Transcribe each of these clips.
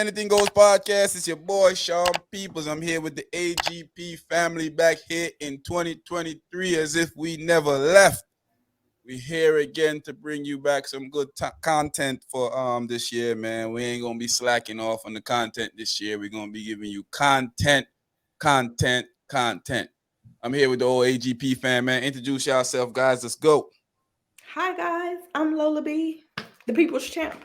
Anyting Goes Podcast. It's your boy Sean Peoples. I'm here with the AGP family back here in 2023 as if we never left. We're here again to bring you back some good content for this year, man. We ain't gonna be slacking off on the content this year. We're gonna be giving you content. I'm here with the old AGP fan, man. Introduce yourself, guys. Let's go. Hi guys, I'm Lola B, the People's Champ.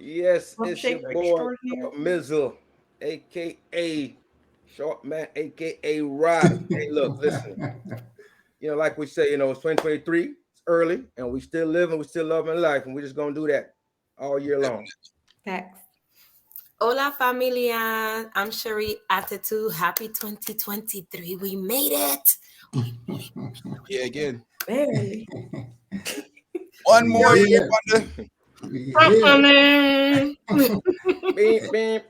Yes, I'm it's Shaker your boy extraordinaire. Mizzle, aka Short Man, aka Rod. Hey, look, listen. Like we say, it's 2023. It's early, and we still living, we still loving life, and we're just gonna do that all year long. Thanks. Hola familia, I'm Cherie Attitude. Happy 2023. We made it. Yeah, again. Barely. One more year on Beep, beep.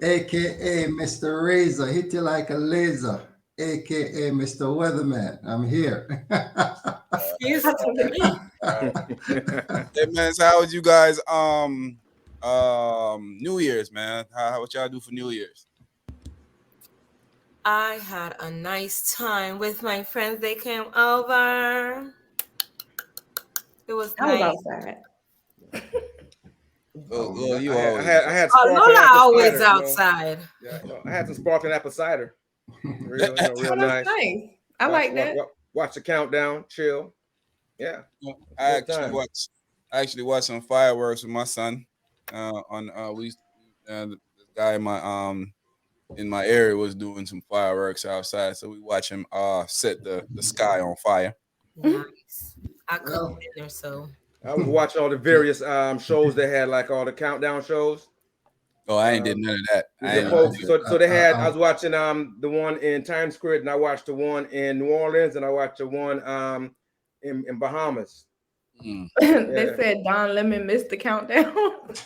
AKA Mr. Razor, hit you like a laser. AKA Mr. Weatherman, I'm here. Hey man, so how was you guys New Year's, man? What y'all do for New Year's? I had a nice time with my friends. They came over. It was I was nice. outside. Well, you I always. had Oh, sparkling Lola apple always cider, outside. I had some sparkling apple cider. Real Oh, nice. that's nice. I like that. Watch the countdown, chill. Yeah. I Good time. actually watched some fireworks with my son. The guy in my area was doing some fireworks outside, so we watch him set the sky on fire. Nice. I cooked dinner, so. I was watching all the various shows they had, like all the countdown shows. Oh, I ain't did none of that. So they had. I was watching the one in Times Square, and I watched the one in New Orleans, and I watched the one in Bahamas. They said Don Lemon missed the countdown.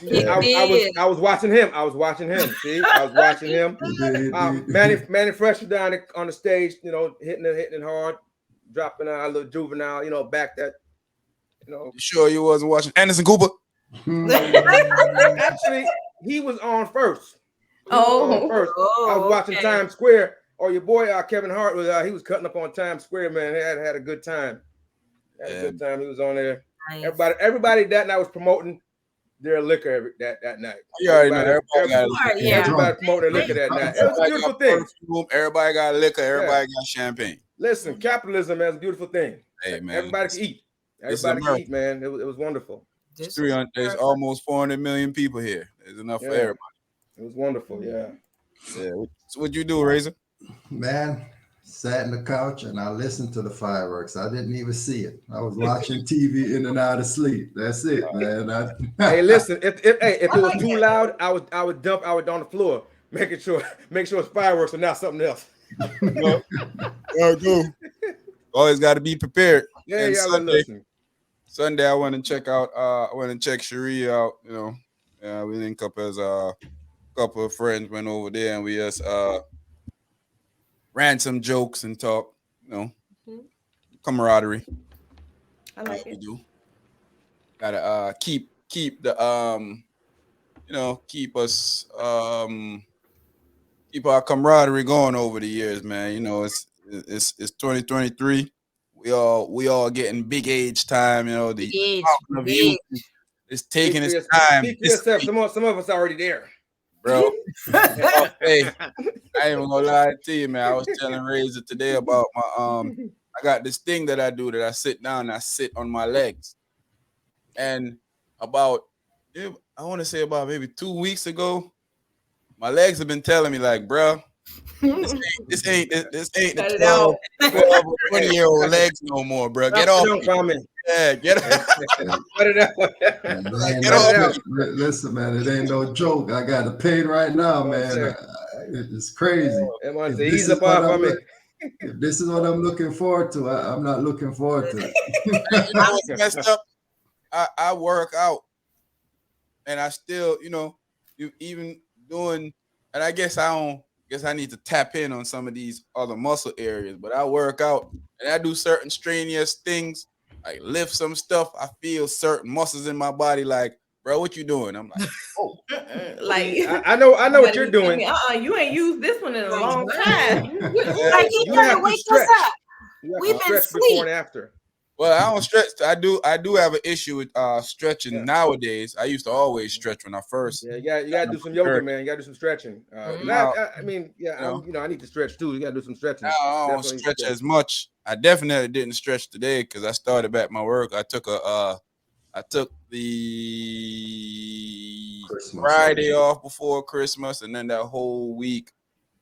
Yeah, I was watching him. See, I was watching him. Manny Fresh was down on the stage, hitting it hard, dropping a little juvenile, back that, You sure you wasn't watching Anderson Cooper? Actually, he was on first. I was watching okay. Times Square. Oh, your boy Kevin Hart he was cutting up on Times Square, man. He had a good time. Had a good time. He was on there. Nice. Everybody that night was promoting their liquor that night. You already know Everybody promoting their liquor that night. It was a beautiful thing. Everybody got liquor. Everybody got champagne. Listen, capitalism, man, is a beautiful thing. Hey man, everybody can eat. Everybody can eat, man. It was wonderful. There's almost 400 million people here. There's enough for everybody. It was wonderful. Yeah. So what'd you do, Razor? Man, sat in the couch and I listened to the fireworks. I didn't even see it. I was watching TV in and out of sleep. That's it, man. Hey, listen, if it was too loud, I would on the floor, make sure it's fireworks and not something else. Always got to be prepared. Yeah, and Sunday, I went and check Cherie out. We linked up as a couple of friends, went over there, and we just ran some jokes and talk. Camaraderie. I like it. We do. Gotta keep the keep us keep our camaraderie going over the years, man. It's 2023. We all getting big age time. The fountain of youth is taking its time. Speak for yourself. Some of us already there, bro. Hey, I ain't even gonna lie to you, man. I was telling Razor today about my I got this thing that I do that I sit down and I sit on my legs. And I want to say about maybe 2 weeks ago, my legs have been telling me like, bro, this ain't the 12 or 20-year-old legs no more, bro. Get off. Yeah, get off. Listen, man, it ain't no joke. I got a pain right now, man. It's crazy. If this is what I'm looking forward to, I'm not looking forward to it. You know what's messed up? I work out, and I still, even doing, and I guess I need to tap in on some of these other muscle areas, but I work out and I do certain strenuous things, like lift some stuff. I feel certain muscles in my body like bro, what you doing? I'm like, oh, like I know what you're doing. You ain't used this one in a long time. Like he You trying have to to wake stretch. us up. You have We've to been stretch before asleep. and after. well, I don't stretch. I do have an issue with stretching nowadays. I used to always stretch when I first. Yeah, you gotta do some yoga, man. You gotta do some stretching. Now, I mean, I need to stretch too. You gotta do some stretching. Now I don't Definitely stretch as much. I definitely didn't stretch today because I started back my work. I took the Christmas. Friday off before Christmas, and then that whole week,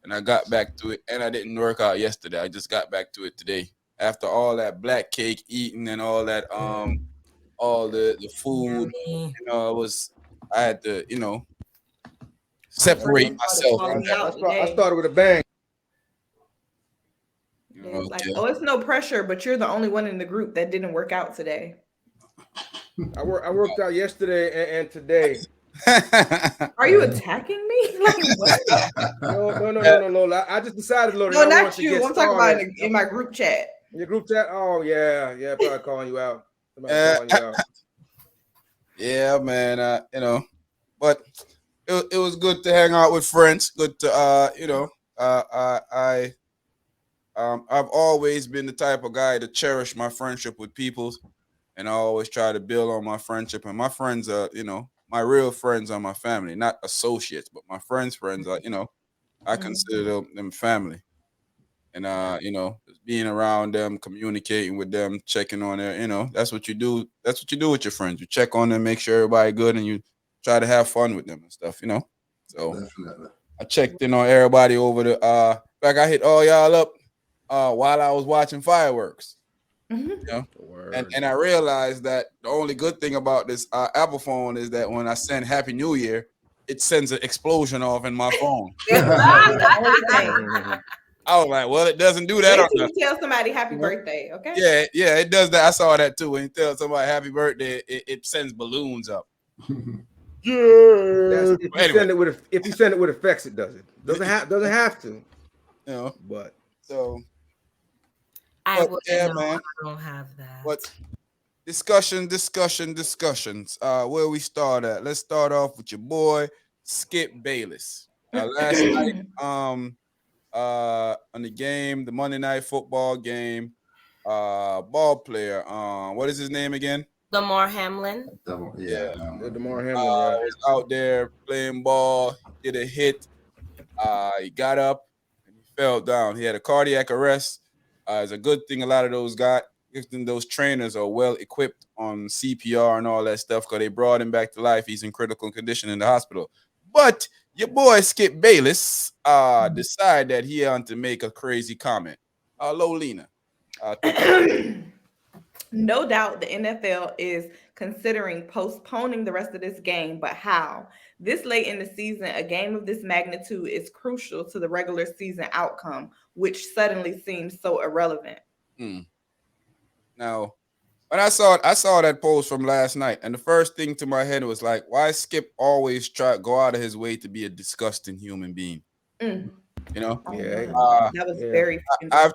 and I got back to it. And I didn't work out yesterday. I just got back to it today after all that black cake eating and all that all the food. Yummy. I had to separate myself from that. I started with a bang. Like, it's no pressure, but you're the only one in the group that didn't work out today. I worked out yesterday and today. Are you attacking me? Like what? No. I just decided, Lord. No, not you. I'm talking about in my group chat. Your group chat? Oh yeah, probably calling you out. Somebody calling you out. Yeah, man. But it was good to hang out with friends. Good to I've always been the type of guy to cherish my friendship with people, and I always try to build on my friendship. And my friends are, my real friends are my family, not associates, but my friends' friends are, I consider them family. And just being around them, communicating with them, checking on their, that's what you do. That's what you do with your friends. You check on them, make sure everybody good, and you try to have fun with them and stuff, So Definitely. I checked in on everybody over the like I hit all y'all up while I was watching fireworks. And I realized that the only good thing about this Apple phone is that when I send Happy New Year, it sends an explosion off in my phone. I was like, well, it doesn't do that. Wait till you tell somebody happy birthday, okay? Yeah, it does that. I saw that too. When you tell somebody happy birthday, it sends balloons up. Yeah. If you send it with effects, it does it. Doesn't have to. But I man. I don't have that. But discussions. Where we start at? Let's start off with your boy Skip Bayless. Last night, on the game, the Monday Night Football game, ball player. What is his name again? Damar Hamlin. Damar Hamlin. Was out there playing ball, did a hit. He got up and he fell down. He had a cardiac arrest. It's a good thing a lot of those trainers are well equipped on CPR and all that stuff because they brought him back to life. He's in critical condition in the hospital. But your boy Skip Bayless decided that he wanted to make a crazy comment. Lolina. No doubt the NFL is considering postponing the rest of this game, but how? This late in the season, a game of this magnitude is crucial to the regular season outcome, which suddenly seems so irrelevant. Now, when I saw that post from last night, and the first thing to my head was like, why Skip always go out of his way to be a disgusting human being? Mm. That was very. I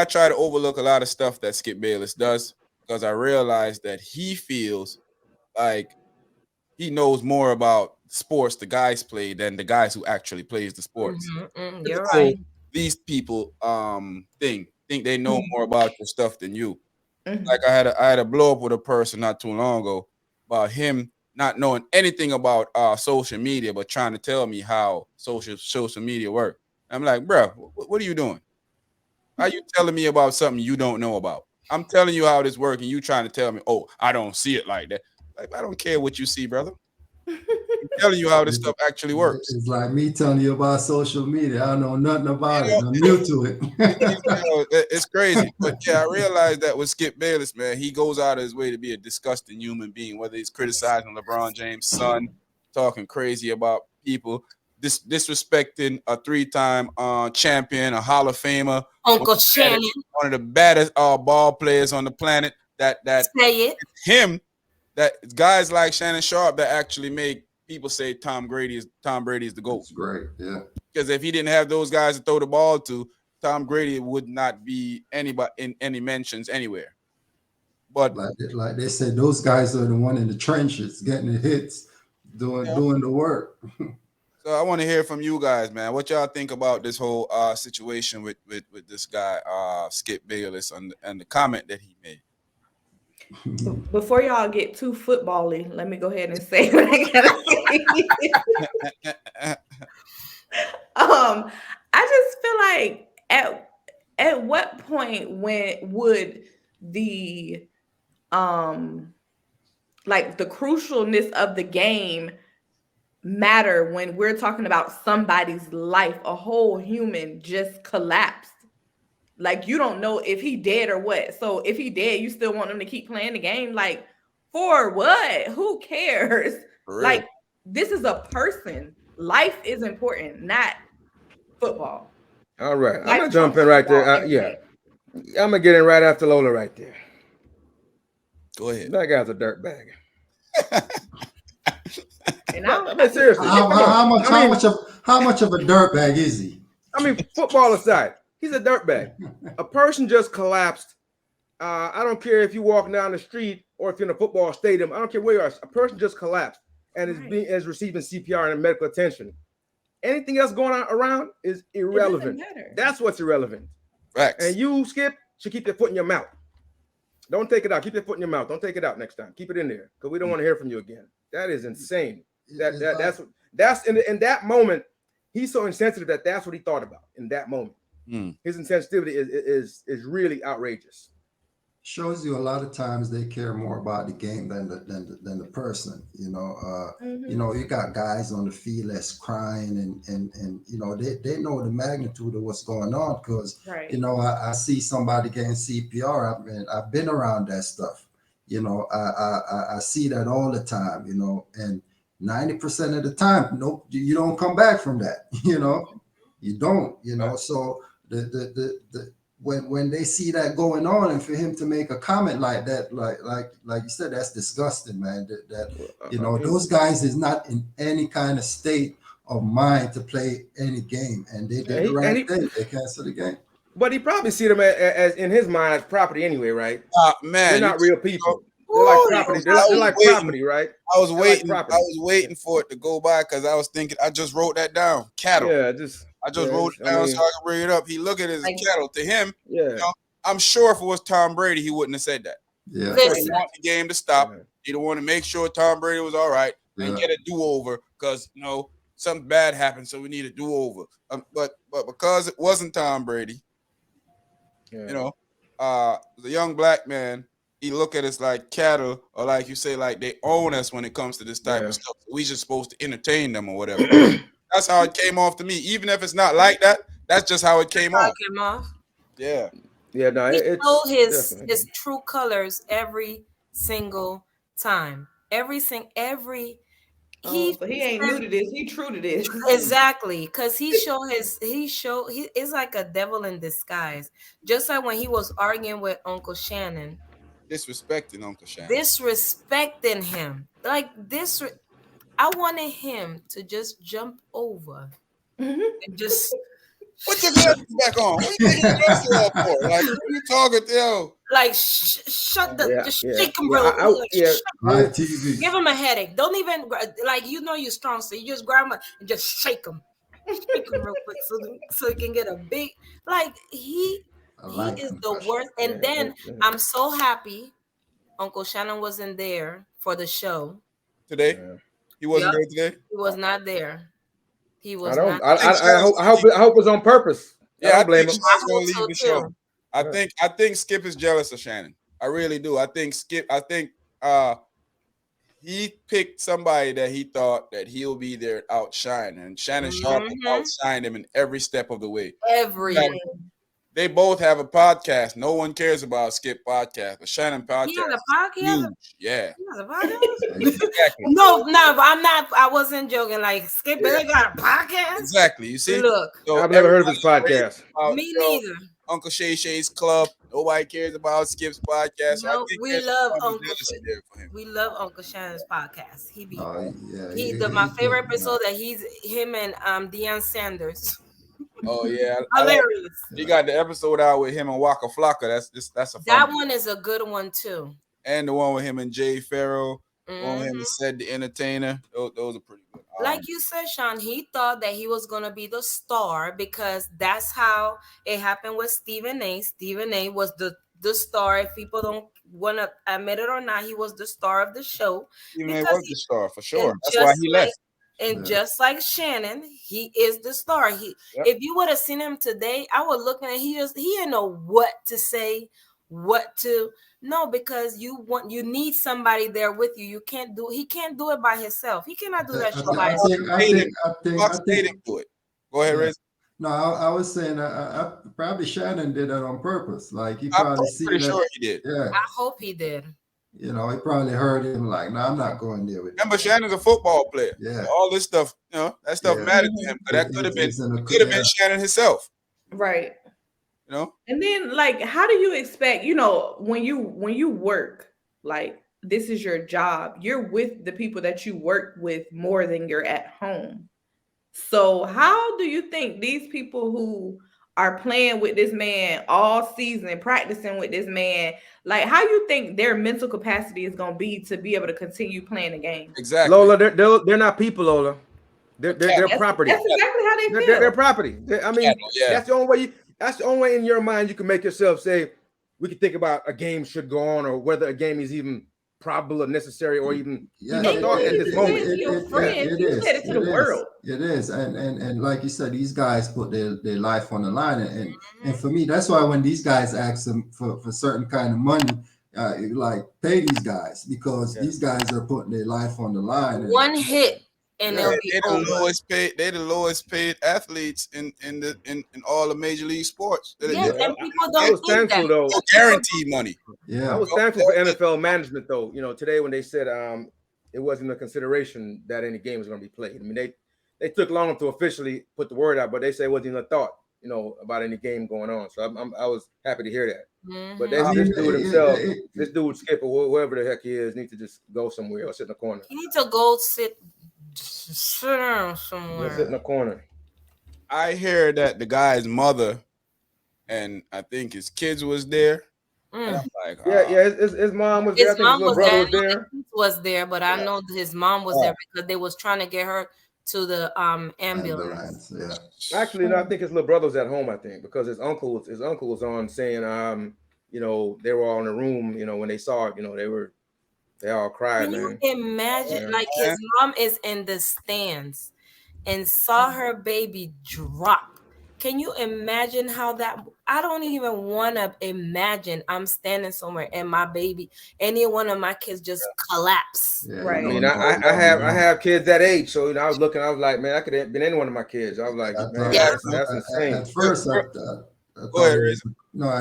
try to overlook a lot of stuff that Skip Bayless does because I realize that he feels like he knows more about sports the guys play than the guys who actually plays the sports. You're right. These people think they know more about your stuff than you. Like I had a blow up with a person not too long ago about him not knowing anything about social media, but trying to tell me how social media work. I'm like, bro, what are you doing? Are you telling me about something you don't know about? I'm telling you how this works, and you trying to tell me, oh, I don't see it like that. Like, I don't care what you see, brother. I'm telling you how this stuff actually works. It's like me telling you about social media. I don't know nothing about it. I'm new to it. It's crazy. But yeah, I realized that with Skip Bayless, man, he goes out of his way to be a disgusting human being, whether he's criticizing LeBron James' son, talking crazy about people, disrespecting a 3-time champion, a Hall of Famer, Uncle Shannon, one of the baddest ball players on the planet. That say it. Him. That guys like Shannon Sharp that actually make people say Tom Brady is the GOAT. That's great, yeah. Because if he didn't have those guys to throw the ball to, Tom Brady would not be anybody in any mentions anywhere. But like they said, those guys are the one in the trenches getting the hits, doing the work. So I want to hear from you guys, man. What y'all think about this whole situation with this guy, Skip Bayless, and the comment that he made? Before y'all get too football-y, let me go ahead and say what I gotta say. I just feel like at what point when would the like the crucialness of the game matter when we're talking about somebody's life? A whole human just collapsed. Like, you don't know if he dead or what. So if he dead, you still want him to keep playing the game? Like, for what? Who cares? Like, this is a person. Life is important, not football. All right. I'm going to jump in right there. Yeah. I'm going to get in right after Lola right there. Go ahead. That guy's a dirtbag. And I mean, seriously. How much of a dirtbag is he? I mean, football aside, he's a dirtbag. A person just collapsed. I don't care if you're walking down the street or if you're in a football stadium. I don't care where you are. A person just collapsed and is receiving CPR and medical attention. Anything else going on around is irrelevant. That's what's irrelevant. Facts. And you, Skip, should keep your foot in your mouth. Don't take it out. Keep your foot in your mouth. Don't take it out next time. Keep it in there because we don't want to hear from you again. That is insane. That's in that moment. He's so insensitive that's what he thought about in that moment. His insensitivity is really outrageous. Shows you a lot of times they care more about the game than the person. You know, you got guys on the field that's crying and you know they know the magnitude of what's going on because you know I see somebody getting CPR. I've been around that stuff. You know, I see that all the time. You know, and 90% of the time, nope, you don't come back from that. You know, you don't. You know, so the when they see that going on, and for him to make a comment like that, like you said, that's disgusting, man. That you know, those guys is not in any kind of state of mind to play any game, and they did the right thing. They canceled the game. But he probably see them as in his mind as property anyway, right? Man, they're not real people. They're like property. They're like property, right? I was waiting for it to go by because I was thinking. I just wrote that down. Cattle. Yeah, I just wrote it down so I can bring it up. He look at it as cattle. To him, you know, I'm sure if it was Tom Brady, he wouldn't have said that. Yeah. He want the game to stop. He don't want to make sure Tom Brady was all right and get a do-over because you know something bad happened, so we need a do-over. But because it wasn't Tom Brady, you know, the young black man, he look at us like cattle, or like you say, like they own us when it comes to this type of stuff. We just supposed to entertain them or whatever. That's how it came off to me. Even if it's not like that, that's just how it came off. Yeah. Yeah, no, he showed his true colors every single time. So he ain't new to this. He true to this. Exactly, because he is like a devil in disguise. Just like when he was arguing with Uncle Shannon, disrespecting Uncle Shannon, disrespecting him like this. I wanted him to just jump over and just put your glasses back on. What you taking your glasses off for? Like, what are you talking to? Like, shut the, just shake him real quick. Give him a headache. Don't even, like, you know you're strong, so you just grab him and just shake him. Shake him real quick so he can get a big, like, he is the worst. And then I'm so happy Uncle Shannon wasn't there for the show. Today? He wasn't there today? He was not there. He was I hope it was on purpose. Yeah, I blame think him. Shannon's gonna leave the show. I think Skip is jealous of Shannon. I really do. I think he picked somebody that he thought that he'll be there outshine, and Shannon Sharp outshined him in every step of the way. They both have a podcast. No one cares about Skip podcast, but Shannon podcast. He has a podcast? Huge. Yeah. He has a podcast? Exactly. No, I'm not. I wasn't joking. Like, Skip Bayless got a podcast? Exactly. You see? Look. So I've never heard of his podcast. Me neither. Uncle Shay Shay's Club. Nobody cares about Skip's podcast. No, we love Uncle We love Uncle Shannon's podcast. He be my favorite episode that him and Deion Sanders. Oh yeah, hilarious. He got the episode out with him and Waka Flocka. That's a fun that one is a good one too. And the one with him and Jay Farrell, the one with him Mm-hmm. and Said the Entertainer. Those are pretty good. Like you said, Sean, he thought that he was gonna be the star because that's how it happened with Stephen A. Stephen A. was the star. If people don't want to admit it or not, he was the star of the show. Stephen A. was the star for sure. That's just why he left. And just like Shannon, he is the star. If you would have seen him today, I would look at him, he didn't know what to say, because you need somebody there with you. He can't do it by himself. He cannot do that show by himself. I think do it. Go ahead, Riz. No, I was saying probably Shannon did that on purpose. Like he probably pretty sure he did. Yeah. I hope he did. You know, he probably heard him like, no, I'm not going there with Remember, Shannon's a football player. Yeah. All this stuff, that stuff mattered to him. That could have been Shannon himself. Right. You know? And then like, how do you expect, when you work, like this is your job, you're with the people that you work with more than you're at home. So how do you think these people who are playing with this man all season, practicing with this man, like how you think their mental capacity is going to be able to continue playing the game? Exactly. Lola, they're not people, Lola. They're property. That's exactly how they feel. They're property. That's the only way. That's the only way in your mind you can make yourself say, we can think about a game should go on or whether a game is even probable or necessary or even thought at this moment. You said it to the world. It is. And like you said, these guys put their life on the line. And for me, that's why when these guys ask them for certain kind of money, like pay these guys because these guys are putting their life on the line. One hit. And they're the lowest paid athletes in all the major league sports. And people don't think that. Though. Guaranteed money. Yeah, I was thankful for NFL management though. Today when they said it wasn't a consideration that any game was going to be played. I mean they took long to officially put the word out, but they said it wasn't even a thought. About any game going on. So I was happy to hear that. Mm-hmm. But this dude himself, this dude Skip or whoever the heck he is, needs to just go somewhere or sit in the corner. He needs to go sit down somewhere. Sit in the corner. I hear that the guy's mother and I think his kids was there. And I'm like, his mom was there. I think his little brother was there. Was there, but I know his mom was there because they was trying to get her to the ambulance. Yeah. Actually, no, I think his little brother was at home. I think because his uncle was on saying, they were all in the room. When they saw it, they all cried. Can you imagine? Like his mom is in the stands and saw her baby drop. Can you imagine how that? I don't even want to imagine. I'm standing somewhere and my baby, any one of my kids just collapse. Yeah, right. I mean, I have kids that age, so I was looking. I was like, man, I could have been any one of my kids. I was like, that's insane. At first, I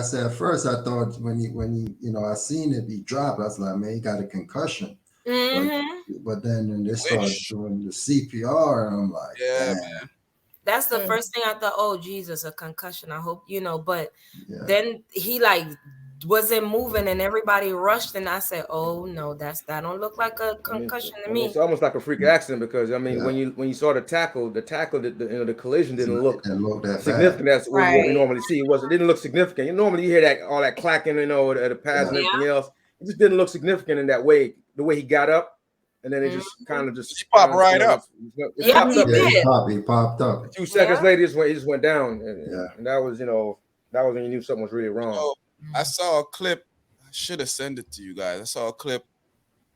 said at first I thought when he I seen it be dropped, I was like, man, he got a concussion. Mm-hmm. But then when they started doing the CPR, and I'm like, man. That's the first thing I thought, oh, Jesus, a concussion. I hope, but then he wasn't moving and everybody rushed. And I said, oh, no, that don't look like a concussion to me. It's almost like a freak accident because, when you saw the tackle, the collision didn't look significant. That's what we normally see. It didn't look significant. Normally you hear all that clacking, the pads and everything else. It just didn't look significant in that way, the way he got up. And then it just kind of just popped right up. He did. He popped up. A few seconds later, he just went down. And that was, when you knew something was really wrong. I saw a clip. I should have sent it to you guys. I saw a clip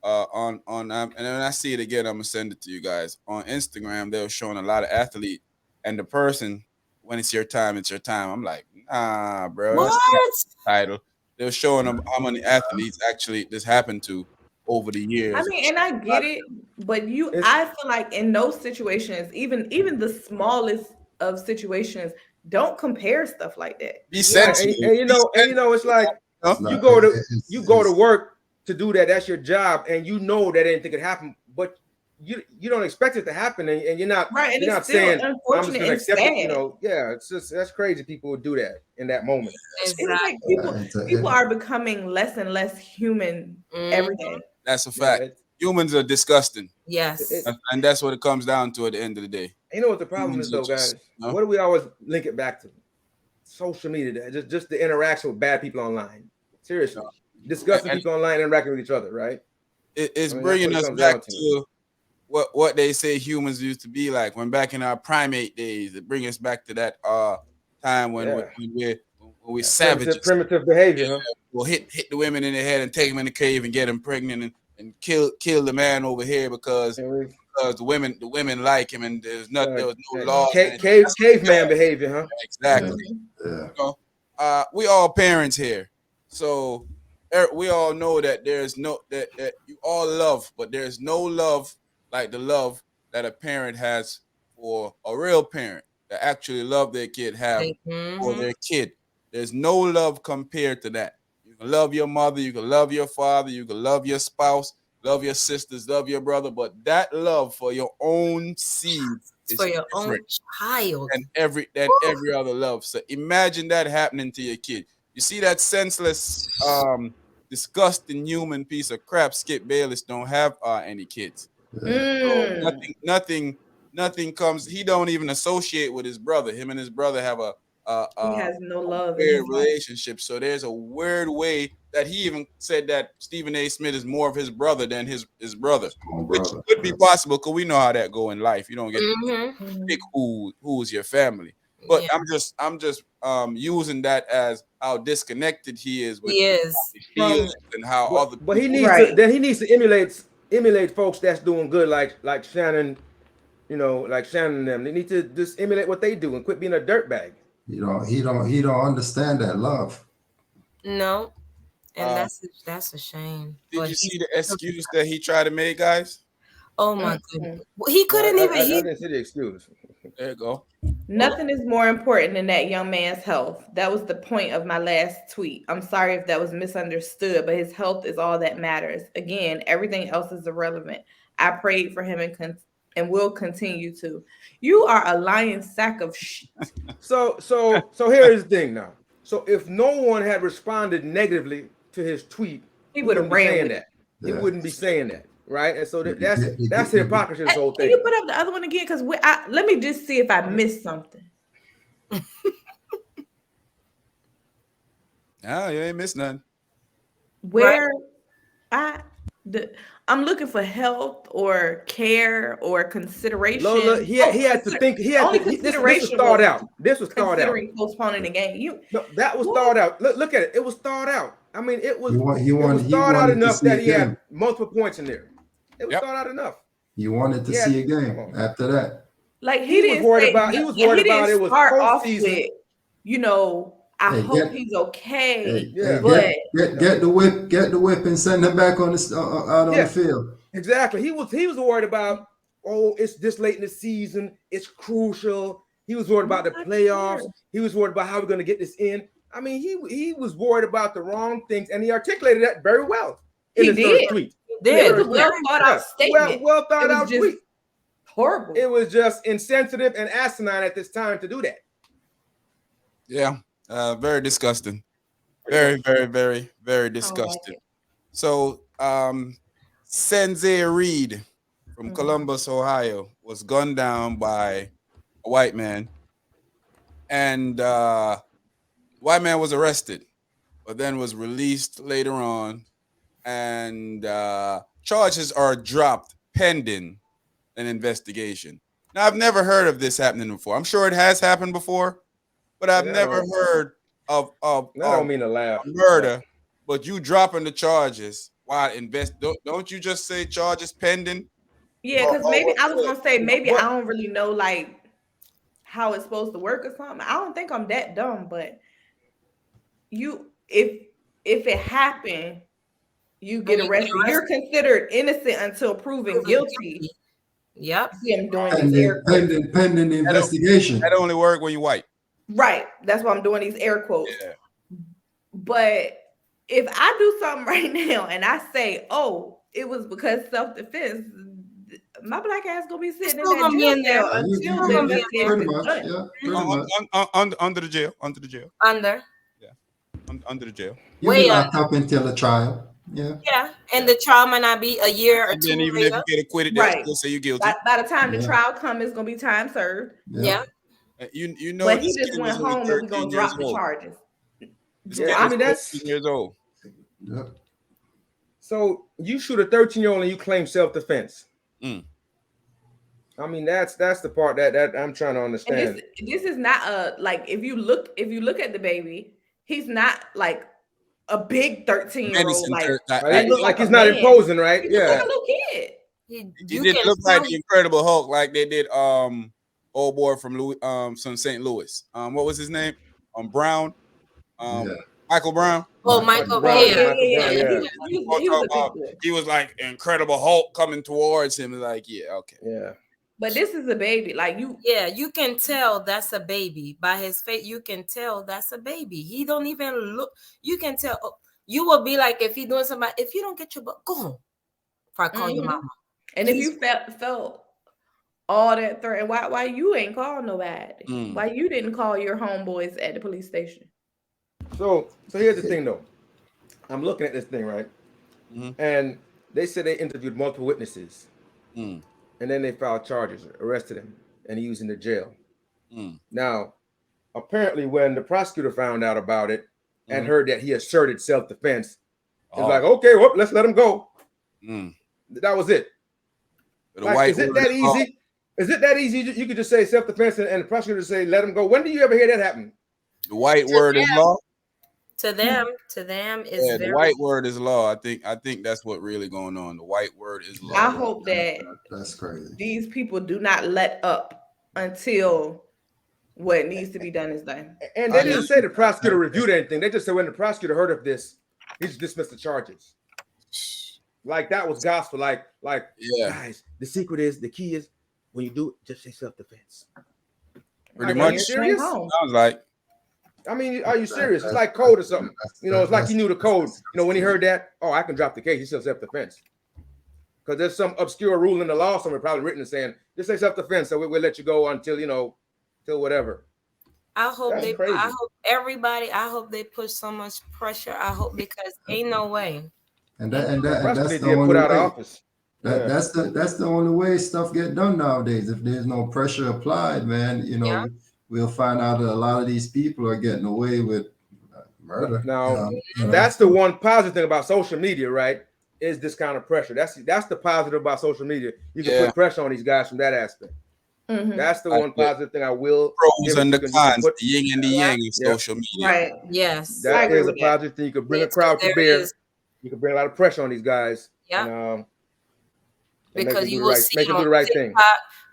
on and when I see it again, I'm gonna send it to you guys. On Instagram, they were showing a lot of athletes, and the person, when it's your time, it's your time. I'm like, nah, bro. What? That's not the title. They were showing them how many athletes actually this happened to over the years. I mean, and I get it, but I feel like in those situations, even the smallest of situations, don't compare stuff like that. Be sensitive. And it's like you go to work to do that. That's your job, and that anything could happen, but you don't expect it to happen, and you're not right. You're not saying I'm just going to accept it. It's just that's crazy. People would do that in that moment. It's like people are becoming less and less human every day. That's a fact. Humans are disgusting. Yes. And that's what it comes down to at the end of the day. You know what the problem is, though, guys? What do we always link it back to? Social media, just the interaction with bad people online. Seriously, discussing people online, interacting with each other, right? It's bringing us back to what they say humans used to be like when back in our primate days. It brings us back to that time when we savages. Primitive behavior, huh? We'll hit the women in the head and take them in the cave and get them pregnant and kill the man over here because the women like him and there was no law. Caveman behavior, huh? Exactly. Yeah. You know, we all parents here, so we all know that there's no that you all love, but there's no love like the love that a parent has for a real parent that actually love their kid have for their kid. There's no love compared to that. You can love your mother, you can love your father, you can love your spouse, love your sisters, love your brother, but that love for your own seed is for your own child and every other love. So imagine that happening to your kid. You see that senseless, disgusting human piece of crap. Skip Bayless don't have any kids. So nothing comes. He don't even associate with his brother. Him and his brother have he has no love in his relationship. So there's a weird way that he even said that Stephen A. Smith is more of his brother than his brother, which could be possible because we know how that go in life. You don't get to pick who's your family. But I'm just using that as how disconnected he is with feelings and how other. But he needs to emulate folks that's doing good, like Shannon, like Shannon and them. They need to just emulate what they do and quit being a dirtbag. He don't understand that love. No, and that's a shame. Did you see the excuse that he tried to make, guys? Oh my goodness, he couldn't even. I didn't see the excuse. There you go. Nothing is more important than that young man's health. That was the point of my last tweet. I'm sorry if that was misunderstood, but his health is all that matters. Again, everything else is irrelevant. I prayed for him and will continue to. You are a lying sack of shit. So here's the thing now. So if no one had responded negatively to his tweet, he would have ran that. He wouldn't be saying that. Right, and so that's the hypocrisy. This whole thing. Can you put up the other one again? Because let me just see if I missed something. No, you ain't missed none. Where I'm looking for health or care or consideration. Lola, he had to think. This was thought out. This was thought out. Considering postponing the game. That was thought out. Look at it. It was thought out. I mean, it was thought out enough that he had multiple points in there. It was thought out enough. You wanted to see a game after that. Like he was worried about it was postseason. I hope he's okay. Get the whip and send him back on out on the field. Exactly. He was worried about, it's this late in the season, it's crucial. He was worried about the playoffs. He was worried about how we're going to get this in. I mean, he was worried about the wrong things, and he articulated that very well in his first tweet. It was a well thought out statement. Well thought out tweet. Horrible. It was just insensitive and asinine at this time to do that. Yeah, very disgusting. Very, very, very, very disgusting. So, Sensei Reed from Columbus, Ohio, was gunned down by a white man, and white man was arrested, but then was released later on. And charges are dropped pending an investigation. Now, I've never heard of this happening before. I'm sure it has happened before, but I've never heard of don't mean to laugh. Murder, but you dropping the charges while don't you just say charges pending? Yeah, because maybe I was gonna say I don't really know like how it's supposed to work or something. I don't think I'm that dumb, but if it happened. You get arrested. You're considered innocent until proven guilty. Yep. See, I'm doing pending the investigation. That only work when you're white. Right. That's why I'm doing these air quotes. Yeah. But if I do something right now and I say, it was because self-defense, my black ass gonna be sitting in that jail until under the jail. Under. Yeah. Under the jail. You be locked up until a trial. Yeah, and the trial might not be a year or And two then even later. if you get acquitted, they'll still say you're guilty. By the time the trial comes, it's gonna be time served. Yeah. You know, but he this just kid went was only home and we're 13 gonna years drop the old. charges. Yeah, I mean that's 13 years old. Yep. So you shoot a 13-year-old and you claim self-defense. I mean that's the part that I'm trying to understand. And this is not a like if you look at the baby, he's not like a big 13-year-old. He look like he's not imposing, right? He looks like a little kid. He didn't look like the Incredible Hulk like they did old boy from St. Louis. What was his name? Brown. Michael Brown. Oh, Michael Brown. Yeah. He was like Incredible Hulk coming towards him. Like, okay. Yeah. But this is a baby. Like you. Yeah, you can tell that's a baby by his face. You can tell that's a baby. He don't even look. You can tell. You will be like if he doing something. If you don't get your butt, go home. Before I call your mama. And if you felt all that threat, why you ain't called nobody? Why you didn't call your homeboys at the police station? So here's the thing though. I'm looking at this thing, right? And they said they interviewed multiple witnesses. And then they filed charges, arrested him, and he was in the jail. Now, apparently when the prosecutor found out about it and heard that he asserted self-defense, it's like, okay, well, let's let him go. That was it. Like, is it that easy? Is it that easy? You could just say self-defense and the prosecutor say, let him go. When do you ever hear that happen? The white word is law. To them is the white word is law. I think that's what really going on. The white word is law. I hope that that's crazy. These people do not let up until what needs to be done is done. And they didn't say the prosecutor reviewed anything. They just said when the prosecutor heard of this, he just dismissed the charges. Like that was gospel. Like guys, the secret is, the key is when you do it, just say self-defense. Pretty much. Serious? Sounds like. I mean, are you serious? It's like code or something. It's like he knew the code. When he heard that, I can drop the case. He said self-defense. Because there's some obscure rule in the law somewhere probably written saying, just say self-defense, so we'll let you go until, till whatever. I hope I hope they put so much pressure. I hope because ain't no way. And that's the only way. That's the only way stuff get done nowadays. If there's no pressure applied, man, we'll find out that a lot of these people are getting away with murder. Now, that's the one positive thing about social media, right? Is this kind of pressure. That's the positive about social media. You can put pressure on these guys from that aspect. That's the one positive thing I will. Pros and the cons, the yin and the yang of social media. Right. Yes. That is a positive thing. You could bring a crowd to bear. You can bring a lot of pressure on these guys. Yeah. And, because you will see make them do the right thing.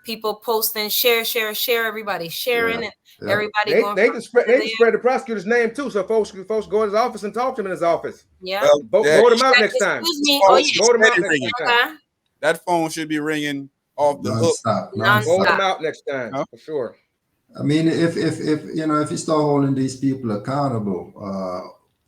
People posting, share, everybody sharing it. Everybody they can spread the prosecutor's name too, so folks go to his office and talk to him in his office. Yeah, vote him out next time. Vote him out next time. That phone should be ringing off the hook. Vote him out next time for sure. I mean, if you start holding these people accountable,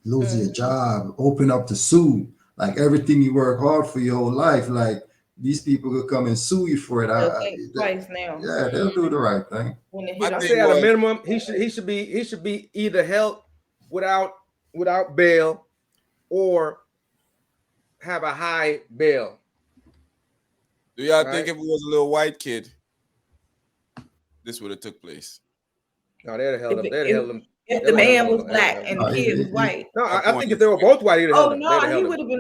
lose your job, open up to sue, like everything you work hard for your whole life, like. These people could come and sue you for it. Yeah, they'll do the right thing. I say at a minimum, he should be either held without bail or have a high bail. Do y'all think if it was a little white kid, this would have took place? No, they'd have held him. If the man was black and the kid was white. No, I think if they were both white, he'd have held him. He would have been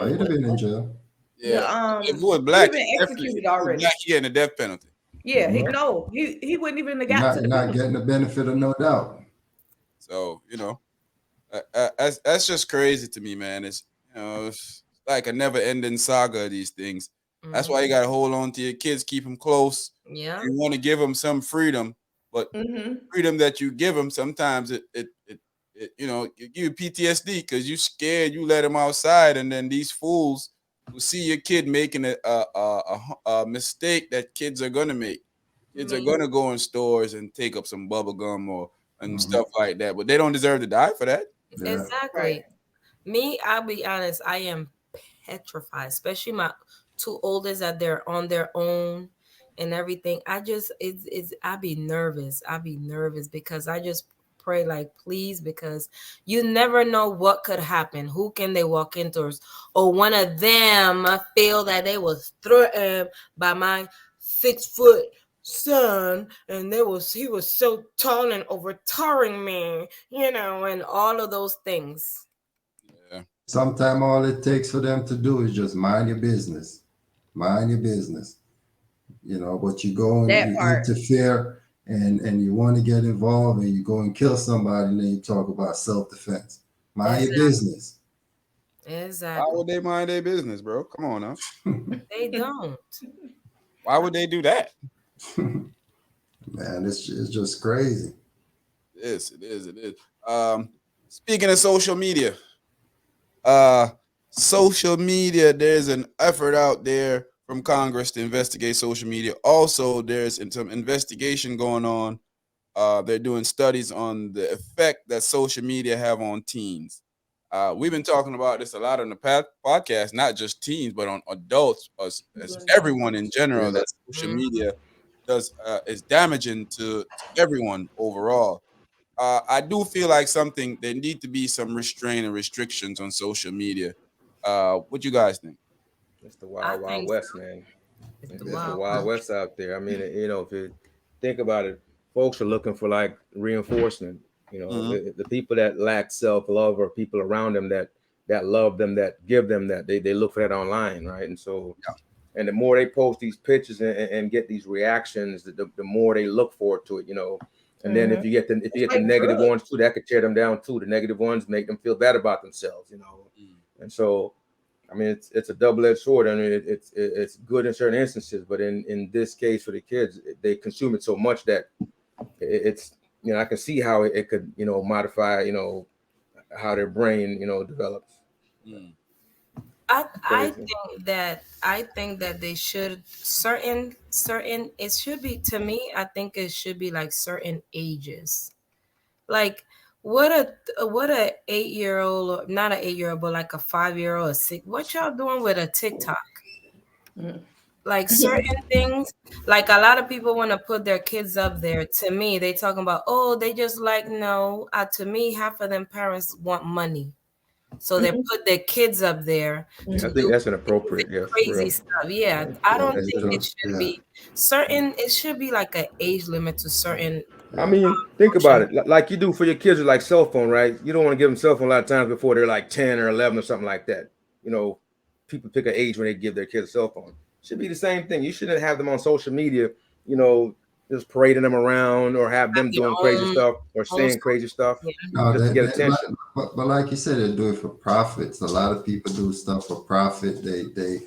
he'd have been in jail. Yeah, if he was black, he'd been executed already. Black, he getting a death penalty. Yeah, he wouldn't even have got to not getting the benefit of no doubt. So that's just crazy to me, man. It's it's like a never-ending saga of these things. That's why you got to hold on to your kids, keep them close. Yeah, you want to give them some freedom, but freedom that you give them sometimes it you give you PTSD because you scared. You let them outside, and then these fools will see your kid making a mistake that kids are gonna make. Kids are gonna go in stores and take up some bubble gum and stuff like that, but they don't deserve to die for that. Yeah. Exactly. Me, I'll be honest, I am petrified, especially my two oldest that they're on their own and everything. I be nervous. Because I just pray, like, please, because you never know what could happen. Who can they walk into? Or one of them feel that they was threatened by my 6-foot son, and he was so tall and overtowering me, and all of those things. Yeah. Sometimes all it takes for them to do is just mind your business. Mind your business. But you go and you interfere and you want to get involved and you go and kill somebody, and then you talk about self-defense. Mind your business. Exactly. Why would they mind their business, bro? Come on now. They don't. Why would they do that? Man, it's just crazy. It is. Speaking of social media, there's an effort out there from Congress to investigate social media. Also, there's some investigation going on. They're doing studies on the effect that social media have on teens. We've been talking about this a lot on the podcast, not just teens, but on adults, as everyone in general, that social media is damaging to everyone overall. I do feel like there need to be some restraint and restrictions on social media. What you guys think? It's the wild west, man. It's the wild west out there. I mean, if you think about it, folks are looking for like reinforcement. The people that lack self-love or people around them that love them, that give them that, they look for that online, right? And so, and the more they post these pictures and get these reactions, the more they look forward to it, And then if you get the negative ones too, that could tear them down too. The negative ones make them feel bad about themselves, And so, I mean, it's a double-edged sword. I mean, it's good in certain instances, but in this case for the kids, they consume it so much that it's, I can see how it could, modify, how their brain, develops. I think that they should certain it should be, to me, I think it should be like certain ages. Like what a 8-year-old, not an 8-year-old, but like a 5-year-old, what y'all doing with a TikTok? Like certain things, like a lot of people want to put their kids up there. To me, they talking about, they just like, no, to me, half of them parents want money. So they put their kids up there. I think that's inappropriate. Crazy stuff. Yeah, I don't think it should be certain. It should be like an age limit to certain. I mean, think about it. Like you do for your kids with like cell phone, right? You don't want to give them cell phone a lot of times before they're like 10 or 11 or something like that. People pick an age when they give their kids a cell phone. Should be the same thing. You shouldn't have them on social media, just parading them around or have them doing crazy stuff or saying crazy stuff just to get attention. But like you said, they do it for profits. A lot of people do stuff for profit. They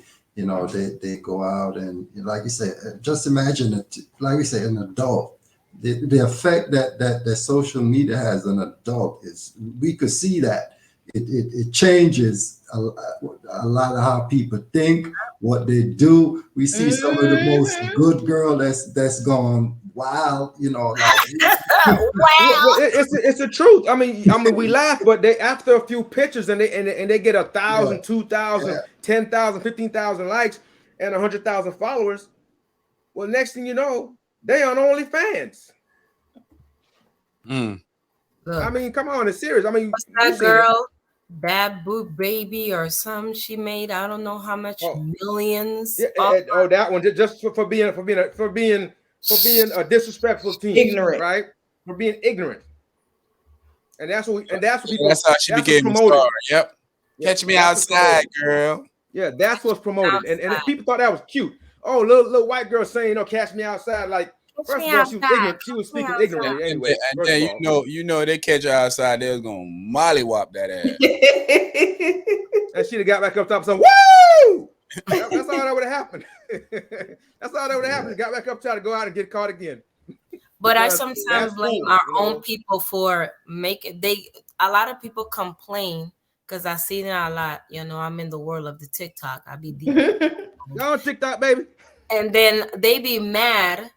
go out and, like you said, just imagine it. Like we say, an adult. The effect that social media has on an adult is, we could see that it changes a lot of how people think, what they do. We see some of the most good girl that's gone wild, like wow. It's the truth. I mean, we laugh, but they, after a few pictures and they get 1,000, 2,000, 10,000, 15,000 likes and 100,000 followers. Well, next thing you know, they on OnlyFans. I mean, come on, it's serious. I mean, what's that girl? Bad Boot Baby or something she made? I don't know how much millions. Yeah, that one just for being a disrespectful teen, ignorant, right? For being ignorant, and that's what people. That's how she became a star. Yep. Catch me outside, girl. Yeah, that's what's promoted, and people thought that was cute. Oh, little white girl saying, catch me outside, like. First of all, she was ignorant. She was speaking ignorantly anyway. And then they catch her outside. They was gonna mollywop that ass. And she'd have got back up top and said, "Woo!" That's all that would have happened. That's all that would have happened. Got back up, try to go out and get caught again. But I sometimes blame our own people for making. A lot of people complain because I see that a lot. I'm in the world of the TikTok. I be deep. Y'all on TikTok, baby. And then they be mad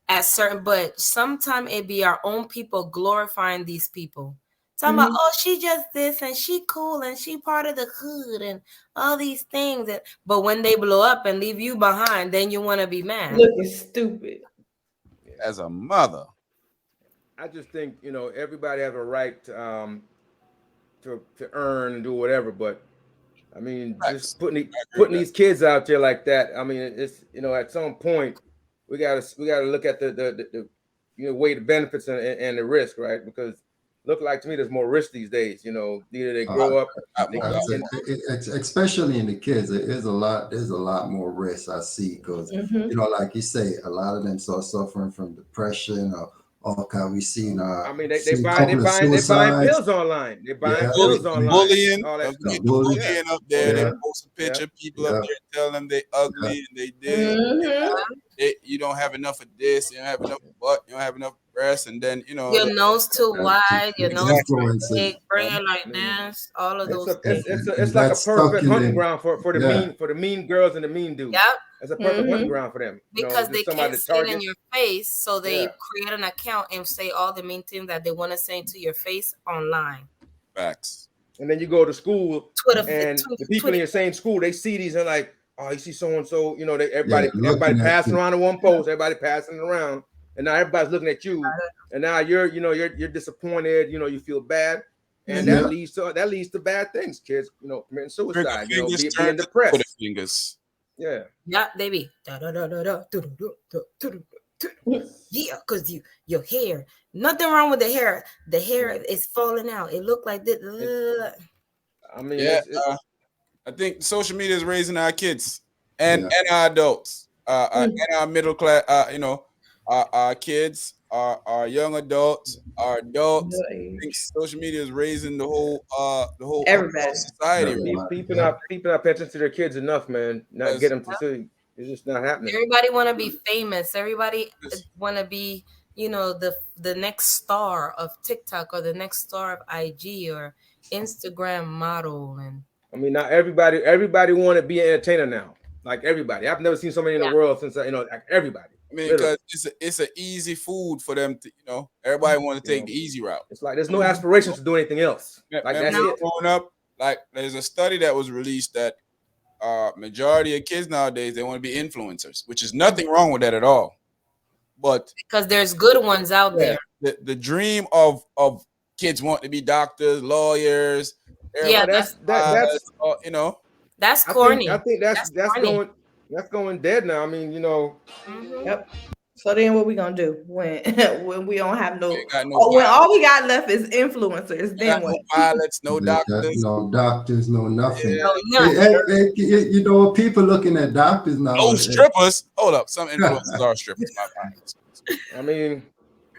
at certain, but sometimes it be our own people glorifying these people. Talking about, she just this and she cool and she part of the hood and all these things. But when they blow up and leave you behind, then you want to be mad. Looking stupid. As a mother. I just think everybody has a right to earn and do whatever, but I mean, just putting these kids out there like that. I mean, it's at some point we gotta look at the weigh the benefits and the risk, right? Because look like to me there's more risk these days. Either they grow up, especially in the kids. There's a lot more risk I see because like you say, a lot of them start suffering from depression or we seen. I mean, they buying pills online. They buying pills online. Bullying, bullying up there. They post a picture, people up there telling them they ugly and they did. You don't have enough of this. You don't have enough butt. You don't have enough breasts, and then your nose too wide, your nose too big, bring it like this. All of those things. It's like a perfect hunting ground for the mean girls and the mean dudes. Yep. It's a perfect hunting ground for them. Because they can't say it in your face, so they create an account and say all the mean things that they want to say to your face online. Facts. And then you go to school, and the people in your same school, they see these and like, oh, you see so and so, everybody passing around in one post, everybody passing around, and now everybody's looking at you, and now you're disappointed, you feel bad, and that leads to bad things, kids, committing suicide, being depressed. Fingers. Yeah, baby. Yeah, because your hair. Nothing wrong with the hair. The hair is falling out. It looked like this. I mean, I think social media is raising our kids and our adults, and our middle class. Our kids, our young adults, our adults. I think social media is raising the whole society. People not paying attention to their kids enough, man. Not get them to see. It's just not happening. Everybody want to be famous. Everybody want to be, the next star of TikTok or the next star of IG or Instagram model. And I mean, not everybody want to be an entertainer now. Like everybody. I've never seen so many in the world since like everybody. I mean, because it's an easy food for them to, everybody want to take the easy route. It's like there's no aspirations to do anything else. Like that's it. Growing up, like there's a study that was released that majority of kids nowadays, they want to be influencers, which is nothing wrong with that at all. But because there's good ones out there. The dream of kids want to be doctors, lawyers. That's that's corny. I think that's going dead now. I mean, Yep. So then what we gonna do when we don't have when all we got left is influencers? Then what? No pilots, no doctors. No doctors, no nothing. Yeah. People looking at doctors now. No strippers. Hold up. Some influencers are strippers. I mean,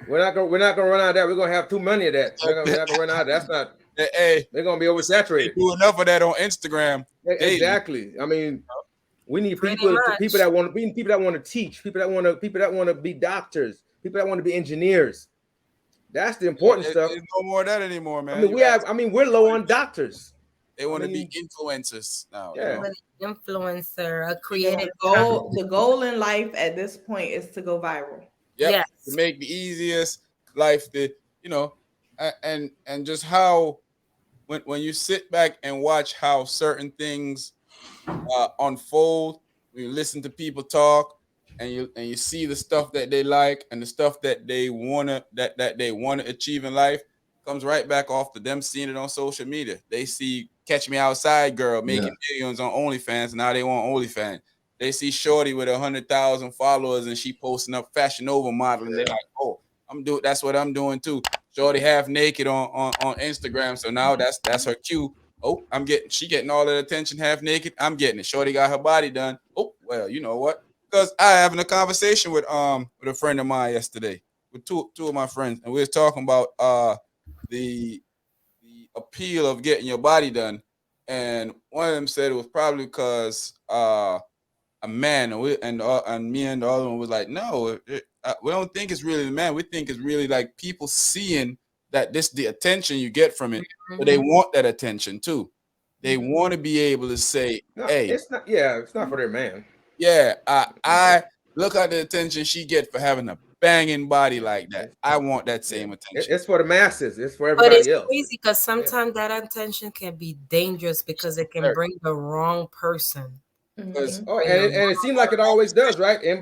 we're not gonna run out of that. We're gonna have too many of that. We're not gonna run out of that. That's not. Hey, they're gonna be oversaturated. Do enough of that on Instagram. Exactly. I mean, we need people that want to teach, people that want to be doctors, people that want to be engineers. That's the important stuff. There's no more of that anymore, man. I mean, we're low on doctors. They want to be influencers now. Yeah. Influencer, a creative goal. The goal in life at this point is to go viral. Yep. Yes. To make the easiest life and just how when you sit back and watch how certain things unfold, when you listen to people talk and you see the stuff that they like and the stuff that they wanna achieve in life, comes right back off to them seeing it on social media. They see Catch Me Outside girl making millions on OnlyFans, and now they want OnlyFans. They see Shorty with 100,000 followers and she posting up Fashion Nova modeling. They're like, oh, that's what I'm doing too. Shorty half naked on Instagram. So now that's her cue. Oh, she getting all the attention half naked. I'm getting it. Shorty got her body done. Oh, well, you know what? Because I having a conversation with a friend of mine yesterday, with two of my friends, and we was talking about the appeal of getting your body done. And one of them said it was probably because a man, and me and the other one was like, no, we don't think it's really the man. We think it's really like people seeing that the attention you get from it, but they want that attention too. They want to be able to say, hey, it's not for their man. Yeah, I look at the attention she get for having a banging body like that. I want that same attention. It's for the masses. It's for everybody else. But it's crazy because sometimes that attention can be dangerous because it can bring the wrong person. And it seems like it always does, right? Their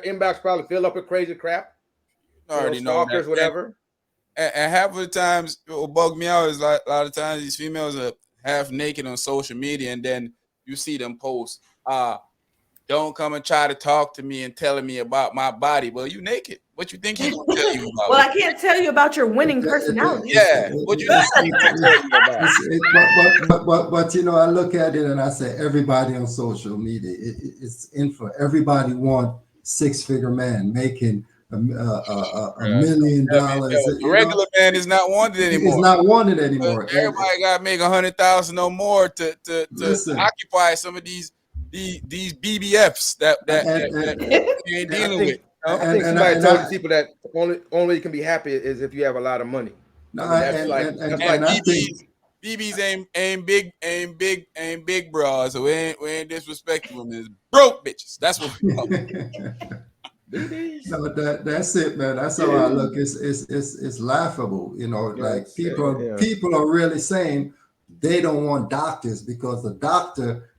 inbox probably fill up with crazy crap. Already stalkers, know whatever. and half of the times, what bug me out is like a lot of times these females are half naked on social media, and then you see them post, don't come and try to talk to me and telling me about my body. Well, you naked. What you think he's gonna tell you about? Well, I can't tell you about your winning personality. Yeah. What you think he's gonna tell you about? But you know, I look at it and I say everybody on social media, it's in for everybody want 6-figure man making $1 million. The regular man is not wanted anymore. It's not wanted anymore. Everybody got to make 100,000 or more to occupy some of these BBFs that you ain't dealing with. I think somebody told people that only you can be happy is if you have a lot of money. BBs ain't big bras, so we ain't disrespecting them. It's broke bitches. That's what we call them. No, that's it, man. That's how I look. It's laughable, you know. Like people are really saying they don't want doctors because the doctor,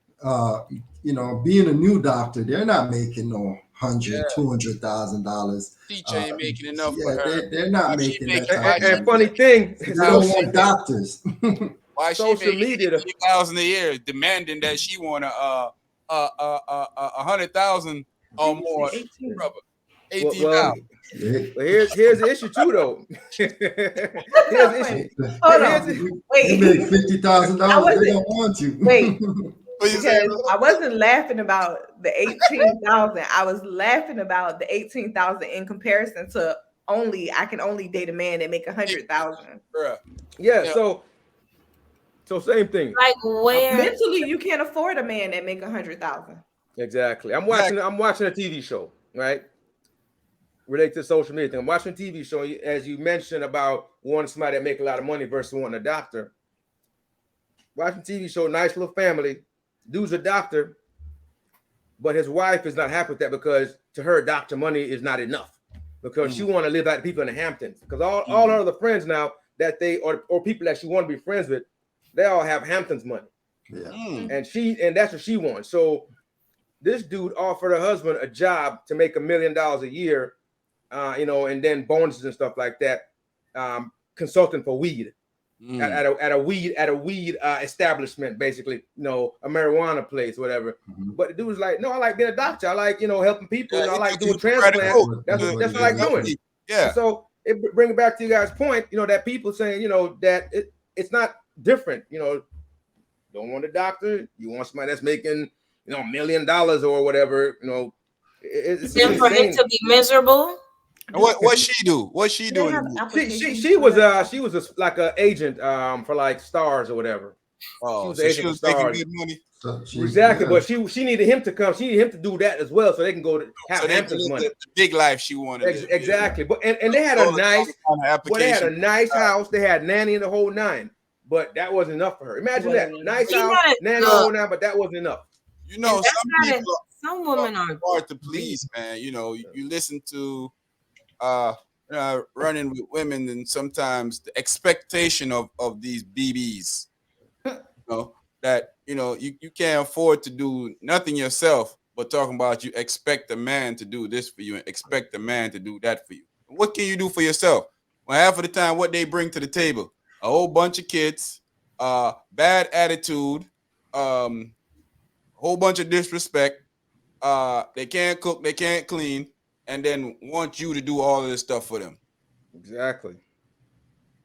you know, being a new doctor, they're not making no $200,000. Teacher ain't making enough for her. They're not making that. And funny thing, they don't want doctors. Why social media $50,000 a year, demanding that she want 100,000 or more, brother. 18 well, here's the issue too, though. Here's the issue. Hold on. Wait. You make $50,000. They don't want you. Wait. Because I wasn't laughing about the 18,000. I was laughing about the 18,000 in comparison to I can only date a man that make 100,000. Yeah. So same thing. Like where mentally you can't afford a man that make 100,000. Exactly. I'm watching a TV show, right? Related to social media thing. I'm watching a TV show, as you mentioned, about wanting somebody that make a lot of money versus wanting a doctor. Watching TV show, nice little family. Dude's a doctor, but his wife is not happy with that because to her, doctor money is not enough because she want to live like the people in the Hamptons. Because all her other friends now that or people that she want to be friends with, they all have Hamptons money. Yeah. And that's what she wants. So this dude offered her husband a job to make $1 million a year, you know, and then bonuses and stuff like that, consulting for weed. At a weed establishment, basically, you know, a marijuana place, whatever. But the dude was like, no, I like being a doctor. I like, you know, helping people. And I like doing transplants. That's what I like doing. Yeah. So it brings back to you guys' point, you know, that people saying, you know, that it's not different. You know, don't want a doctor. You want somebody that's making, you know, $1 million or whatever. You know, it's for him to be miserable. What she do? What she doing? She was like an agent for like Stars or whatever. Oh, she was making good money. Exactly, but she needed him to come. She needed him to do that as well, so they can go to have Hamptons money. The big life she wanted. Exactly, but and they had a nice house. They had nanny and the whole nine, but that wasn't enough for her. Imagine that nice house, nanny the whole nine, but that wasn't enough. You know, some women are hard to please, man. You know, you listen to. Running with women, and sometimes the expectation of these BBs, you know, that you know you can't afford to do nothing yourself, but talking about you expect a man to do this for you and expect a man to do that for you. What can you do for yourself? Well, half of the time, what they bring to the table, a whole bunch of kids, bad attitude, whole bunch of disrespect. They can't cook, they can't clean. And then want you to do all of this stuff for them. Exactly.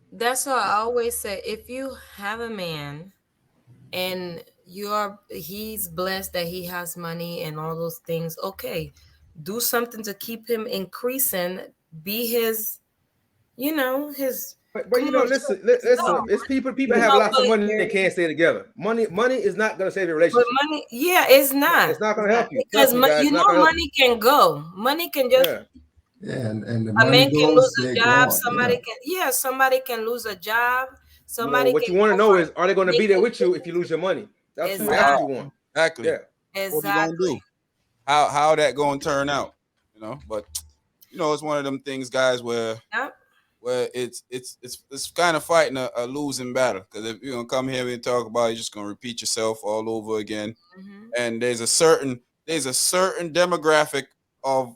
That's why I always say, if you have a man and he's blessed that he has money and all those things, okay, do something to keep him increasing. Be his, you know, his. But you know, listen. It's people have lots of money they can't stay together. Money is not going to save a relationship. But money, it's not. It's not going to help you because money can go. Money can just. And the a man can lose a job. Somebody can lose a job. What you want to know is, are they going to be there with you if you lose your money? That's what you want. Exactly. Yeah. Exactly. What you gonna do? How that going to turn out? You know, but you know, it's one of them things, guys, where. Yep. Well, it's kind of fighting a losing battle, because if you're gonna come here and talk about it, you're just gonna repeat yourself all over again. And there's a certain demographic of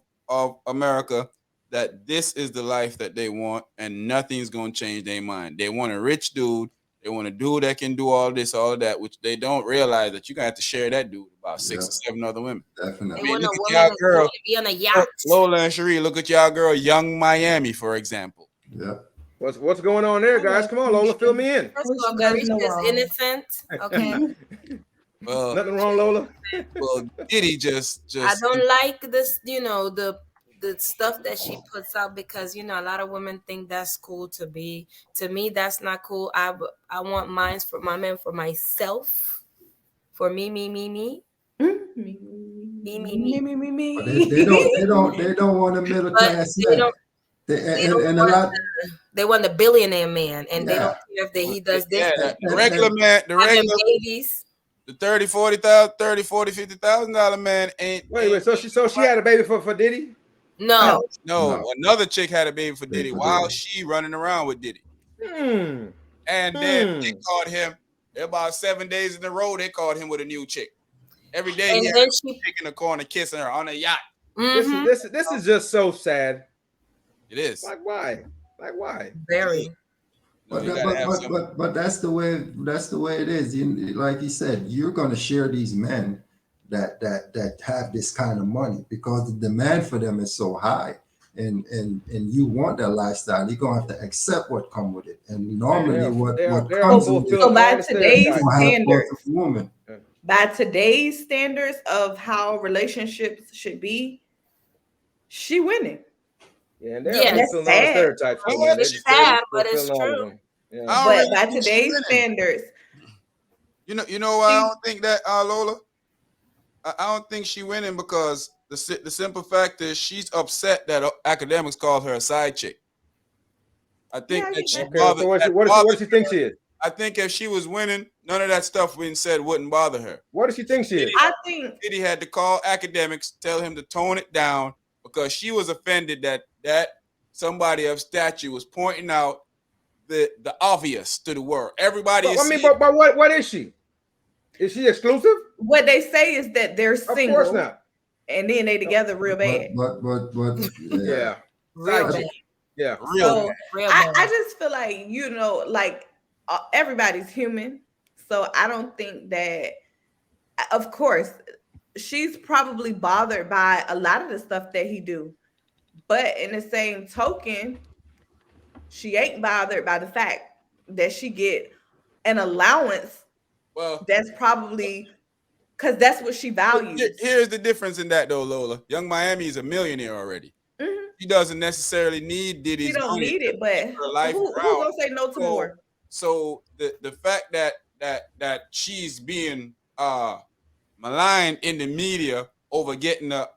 America that this is the life that they want, and nothing's gonna change their mind. They want a rich dude. They want a dude that can do all this, all that, which they don't realize that you're gonna have to share that dude with about 6 or 7 other women. Definitely. They want look a at woman y'all that's girl, going to be on a yacht. Lola and Cherie. Look at y'all girl, Young Miami, for example. Yeah. What's going on there, guys? Come on, Lola, fill me in. First of all, Carisha is innocent. Okay. Well, Nothing wrong, Lola. Well, Diddy just I don't like this, the stuff that she puts out, because a lot of women think that's cool to be. To me, that's not cool. I want mine for my men, for myself, for me. Me. They don't want a middle class man. They want the billionaire man, and they don't care if he does this. The regular man, babies. The $50,000 man ain't. Wait. So she had a baby for Diddy? No. Another chick had a baby for Diddy while she running around with Diddy. And then they caught him. About 7 days in a row, they caught him with a new chick. Every day he had a chick in the corner kissing her on a yacht. Mm-hmm. This is just so sad. It is. Like why? Very. But that's the way it is. Like you said, you're going to share these men that have this kind of money, because the demand for them is so high, and you want that lifestyle. You're gonna have to accept what comes with it. And normally, what comes with it, so by today's standards, woman. By today's standards of how relationships should be, she winning. Yeah, and that's sad. Stereotypes. It's sad, but it's true. Yeah. But by today's standards, you know why I don't think that, Lola. I don't think she winning, because the simple fact is she's upset that academics called her a side chick. I think that she bothered. So what does she think she is? I think if she was winning, none of that stuff being said wouldn't bother her. What does she think she is? I think Diddy had to call academics, tell him to tone it down, because she was offended that somebody of stature was pointing out the obvious to the world. Everybody is. But what is she? Is she exclusive? What they say is that they're single. Of course not. And then they together real bad. But yeah. Real bad. Yeah. Real bad. I just feel like, everybody's human. So I don't think that, of course, she's probably bothered by a lot of the stuff that he do. But in the same token, she ain't bothered by the fact that she get an allowance. Well, that's probably because that's what she values. Here's the difference in that, though, Lola. Young Miami is a millionaire already. Mm-hmm. She doesn't necessarily need Diddy's. She don't need it, but who gonna say no to more? So the fact that she's being maligned in the media over getting a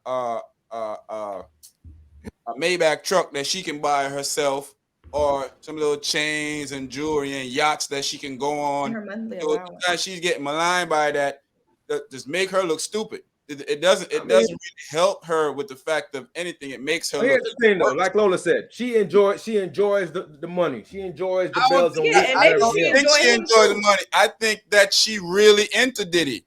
Maybach truck that she can buy herself, or some little chains and jewelry and yachts that she can go on. She's getting maligned by that just make her look stupid. It doesn't really help her with the fact of anything. It makes her. Here's the thing, though. Like Lola said, she enjoys the money. She enjoys the bells and whistles. I don't think she enjoys the money. I think that she really into Diddy.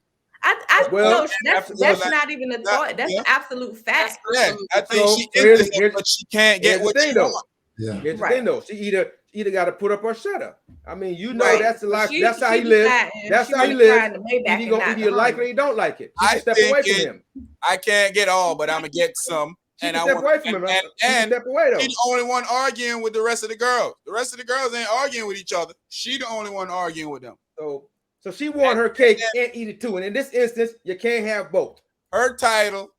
That's not even a thought. That's an absolute fact. Yeah, I think she into him, but she can't get what she wants. Yeah. Here's the thing, though. She either got to put up or shut up. I mean, that's the life. That's how he lives. That's how he lives. Either you like it or you don't like it. You step away from him. I can't get all, but I'm gonna get some. And I step away from him. And step away, though. She's the only one arguing with the rest of the girls. The rest of the girls ain't arguing with each other. She the only one arguing with them. So she want her cake and eat it too. And in this instance, you can't have both. Her title,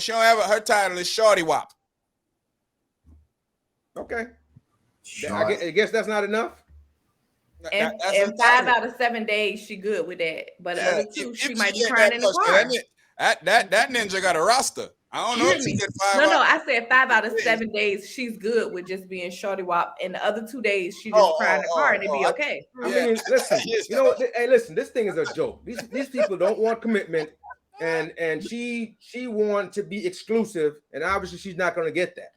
she don't have her title is Shorty Wop. Okay. I guess that's not enough. And 5 out of 7 days, she good with that. But the other 2, she might be crying in the car. That ninja got a roster. I don't know if she get 5. No, I said 5 out of 7 days, she's good with just being Shorty Wop. And the other 2 days, she just cry in the car and it'd be okay. I mean, listen, hey, listen, this thing is a joke. These people don't want commitment, and she wants to be exclusive, and obviously she's not going to get that.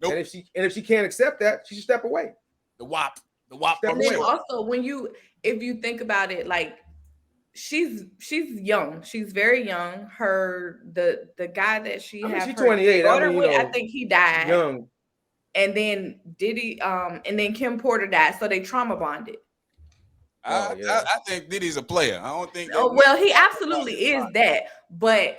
Nope. And if she can't accept that, she should step away. The WAP. And then also, if you think about it, like she's young, she's very young. The guy that she has, she's 28. I think he died. Young. and then Diddy, and then Kim Porter died, so they trauma bonded. I think Diddy's a player. I don't think. Well, he absolutely is that, but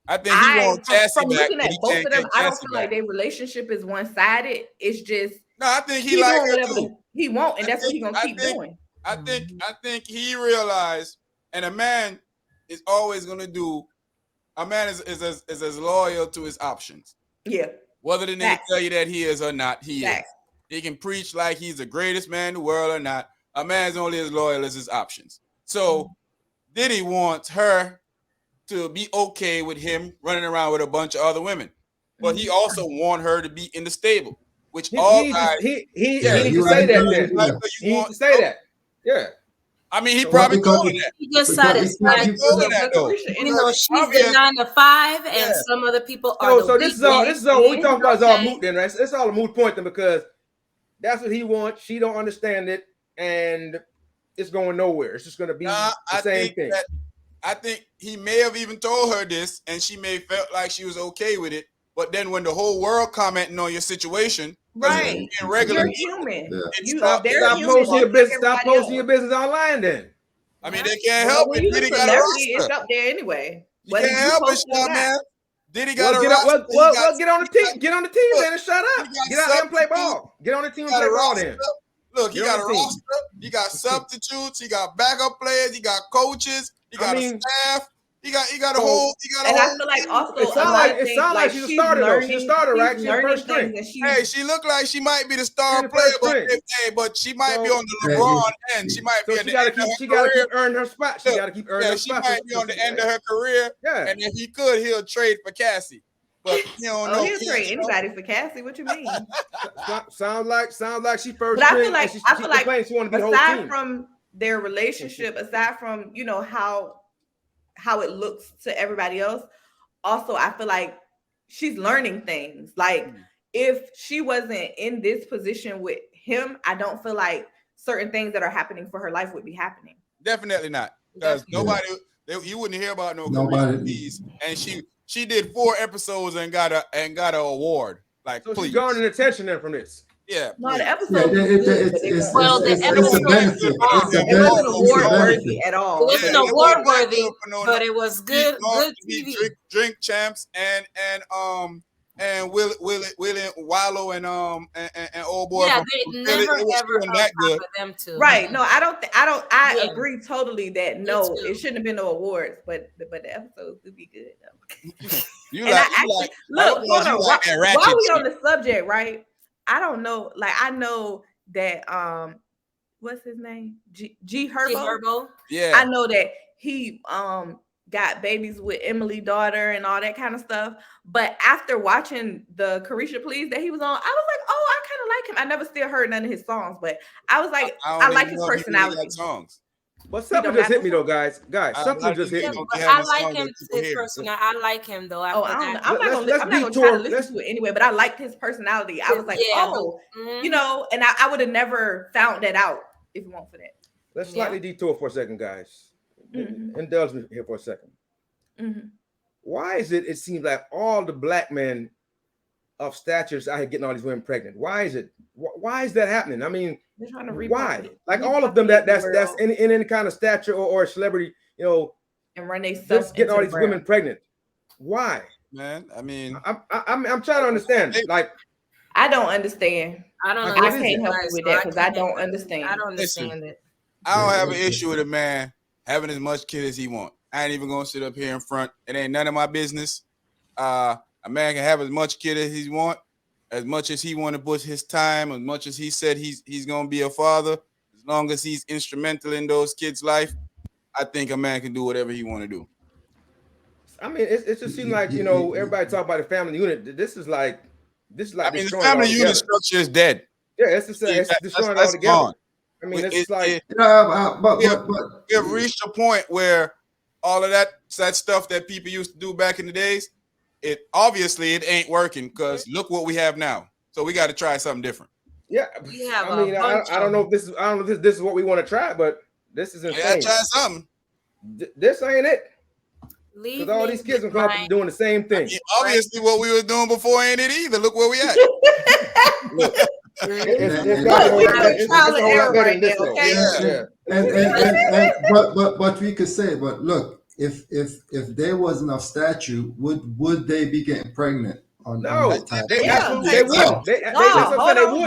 I think he wants Cassie from back, looking at both of them, I don't feel like their relationship is one-sided. It's just I think he like whatever he wants, and that's what he's gonna keep doing. I think he realized, and a man is always gonna do. A man is as loyal to his options. Yeah. Whether the nigga tell you that he is or not, he is. He can preach like he's the greatest man in the world or not. A man's only as loyal as his options. So Diddy wants her to be okay with him running around with a bunch of other women, but he also wants her to be in the stable. Which he needs to say that. He needs to say that. Yeah. I mean, he probably told her that. He just satisfied. You know, she's the 9 to 5, and some other people are. So this is all what we talk about is all moot then, right? It's all a moot point then, because that's what he wants. She don't understand it, and it's going nowhere. It's just going to be the same thing. I think he may have even told her this, and she may have felt like she was okay with it. But then when the whole world commenting on your situation, right? You're human. Stop posting your business. Stop posting your business online. Then I mean, they can't help it. Diddy got a roster. It's up there anyway. You can't help it, man. Diddy got a roster. Well, get on the team. Get on the team, man, and shut up. Get out there and play ball. Get on the team and play ball. Then look, he got a roster. He got substitutes. He got backup players. He got coaches. He got a staff. He got a whole. And I feel like also it sounds like she's a starter. Though. She's a starter, right? She's first string. Hey, she look like she might be the star player, but she might be on the LeBron end. She might be. She got to keep earning her spot. She got to keep earning her spot. She might be on the end of her career. Yeah. And if he could, he'll trade for Cassie. But you don't know. He'll trade anybody for Cassie. What you mean? Sounds like she first. But I feel like she wanted to be the whole team. Aside from their relationship, aside from how it looks to everybody else, also I feel like she's learning things. Like if she wasn't in this position with him, I don't feel like certain things that are happening for her life would be happening. Definitely not, because you wouldn't hear about nobody. And she did 4 episodes and got an award. Like, so she's garnering attention then from this. Yeah. No, the episode. It's a benefit. It wasn't award worthy at all. It wasn't award worthy, but it was good TV. Drink champs and Willie Wallow and old boy. Yeah, they never ever that good. Them two. Right? No, I agree totally that it shouldn't have been no awards, but the episodes do be good though. While we on the subject, right? I don't know. Like, I know that what's his name? G Herbo. Yeah. I know that he got babies with Emily's daughter and all that kind of stuff. But after watching the Carisha Please that he was on, I was like, oh, I kind of like him. I never still heard none of his songs, but I was like, I like his personality. Songs. But something just hit me though, guys. Something just hit me. I like him personally. I like him though. I'm not gonna try to listen to it anyway, but I liked his personality. I was like, and I would have never found that out if it weren't for that. Let's slightly detour for a second, guys. Indulge me here for a second. Why is it seems like all the black men of statures out here getting all these women pregnant? Why is it? Why is that happening? I mean, they're trying to why? Like all of them that's in any kind of stature or celebrity, and run they just getting all these women pregnant. Why? Man, I mean, I'm trying to understand. Like, I don't understand. I can't help you with that because I don't understand. I don't understand it. I don't have an issue with a man having as much kid as he want. I ain't even gonna sit up here in front. It ain't none of my business. A man can have as much kid as he want, as much as he want to put his time, as much as he said he's gonna be a father, as long as he's instrumental in those kids' life. I think a man can do whatever he want to do. I mean, it just seems like everybody talk about the family unit. This is like I mean, the family unit structure is dead. Yeah, it's destroying it all together. Gone. I mean, it's like we have reached a point where all of that stuff that people used to do back in the days, it ain't working because look what we have now. So we got to try something different. Yeah, I mean, I don't know if this is what we want to try, but this is insane. Yeah, try something. This ain't it. Because all these kids are doing the same thing. I mean, obviously, what we were doing before ain't it either. Look where we at. Look, it's got a whole lot better than this. But we could say, but look, if there was enough statute, would they be getting pregnant? No, they wouldn't.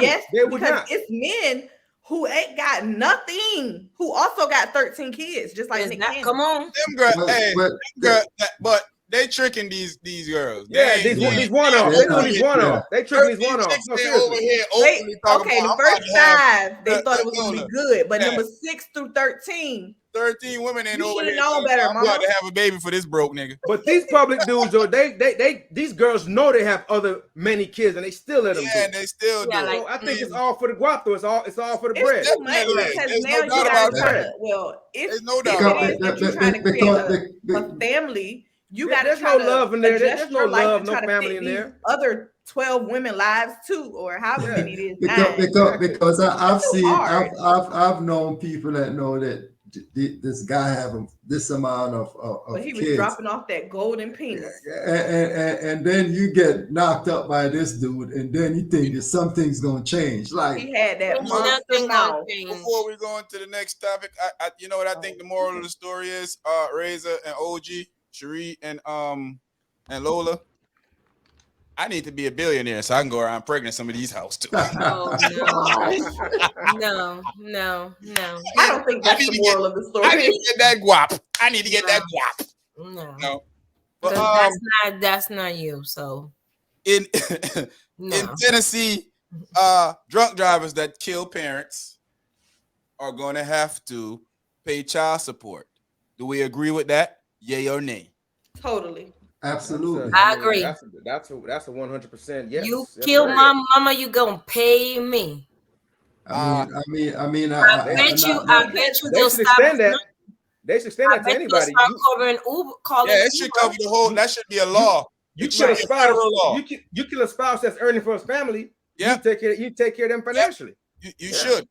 Yes, they would because not. It's men who ain't got nothing, who also got 13 kids, just like Nick Cannon. Come on, them girls. But they tricking these girls. Yeah, these one-offs. They doing these one-offs. They tricking these one-offs. Over here openly talking okay, about, the first 5 they thought it was gonna Lola. be good, but Yeah. number 6 through 13. 13 women ain't You over should've here. known better, I'm mama. about to have a baby for this broke nigga. But these public dudes, though, these girls know they have many kids, and they still let them do it. They still do. like, So I think it's all for the guap, though. It's all for the It's bread. too much because There's now no you doubt gotta about try that. to. Well, if There's no doubt it about is that you're trying to create a family, you gotta There's try no to love in there. adjust There's no your life love, and no try to family fit in these there. other 12 women lives too, or however many it is. Because I've too seen hard. I've known people that know that this guy have this amount of But he was kids. dropping off that golden penis. And then you get knocked up by this dude, and then you think that something's gonna change. Like He had that Nothing monster gonna mouth. change. Before we go into the next topic, I you know what I think the moral of the story is? Razor and OG, Cherie and Lola. I need to be a billionaire so I can go around pregnant some of these houses too. Oh no. No. I don't think that's the moral of the story. I need to get that guap. I need to get that guap. No. But That's not you. So in no. in Tennessee, drunk drivers that kill parents are going to have to pay child support. Do we agree with that? Yay or nay? Totally. absolutely. I agree. That's a 100% yes. You Yes, kill sir. my mama, you gonna pay me. I bet you They they'll should stop. extend that. They should extend I that to bet you'll anybody. start covering Uber. Calling Yeah, it should cover the whole. That should be a law. You It kill a should be spouse. federal law. You kill a spouse that's earning for his family. Yeah. You take care of them financially. You should.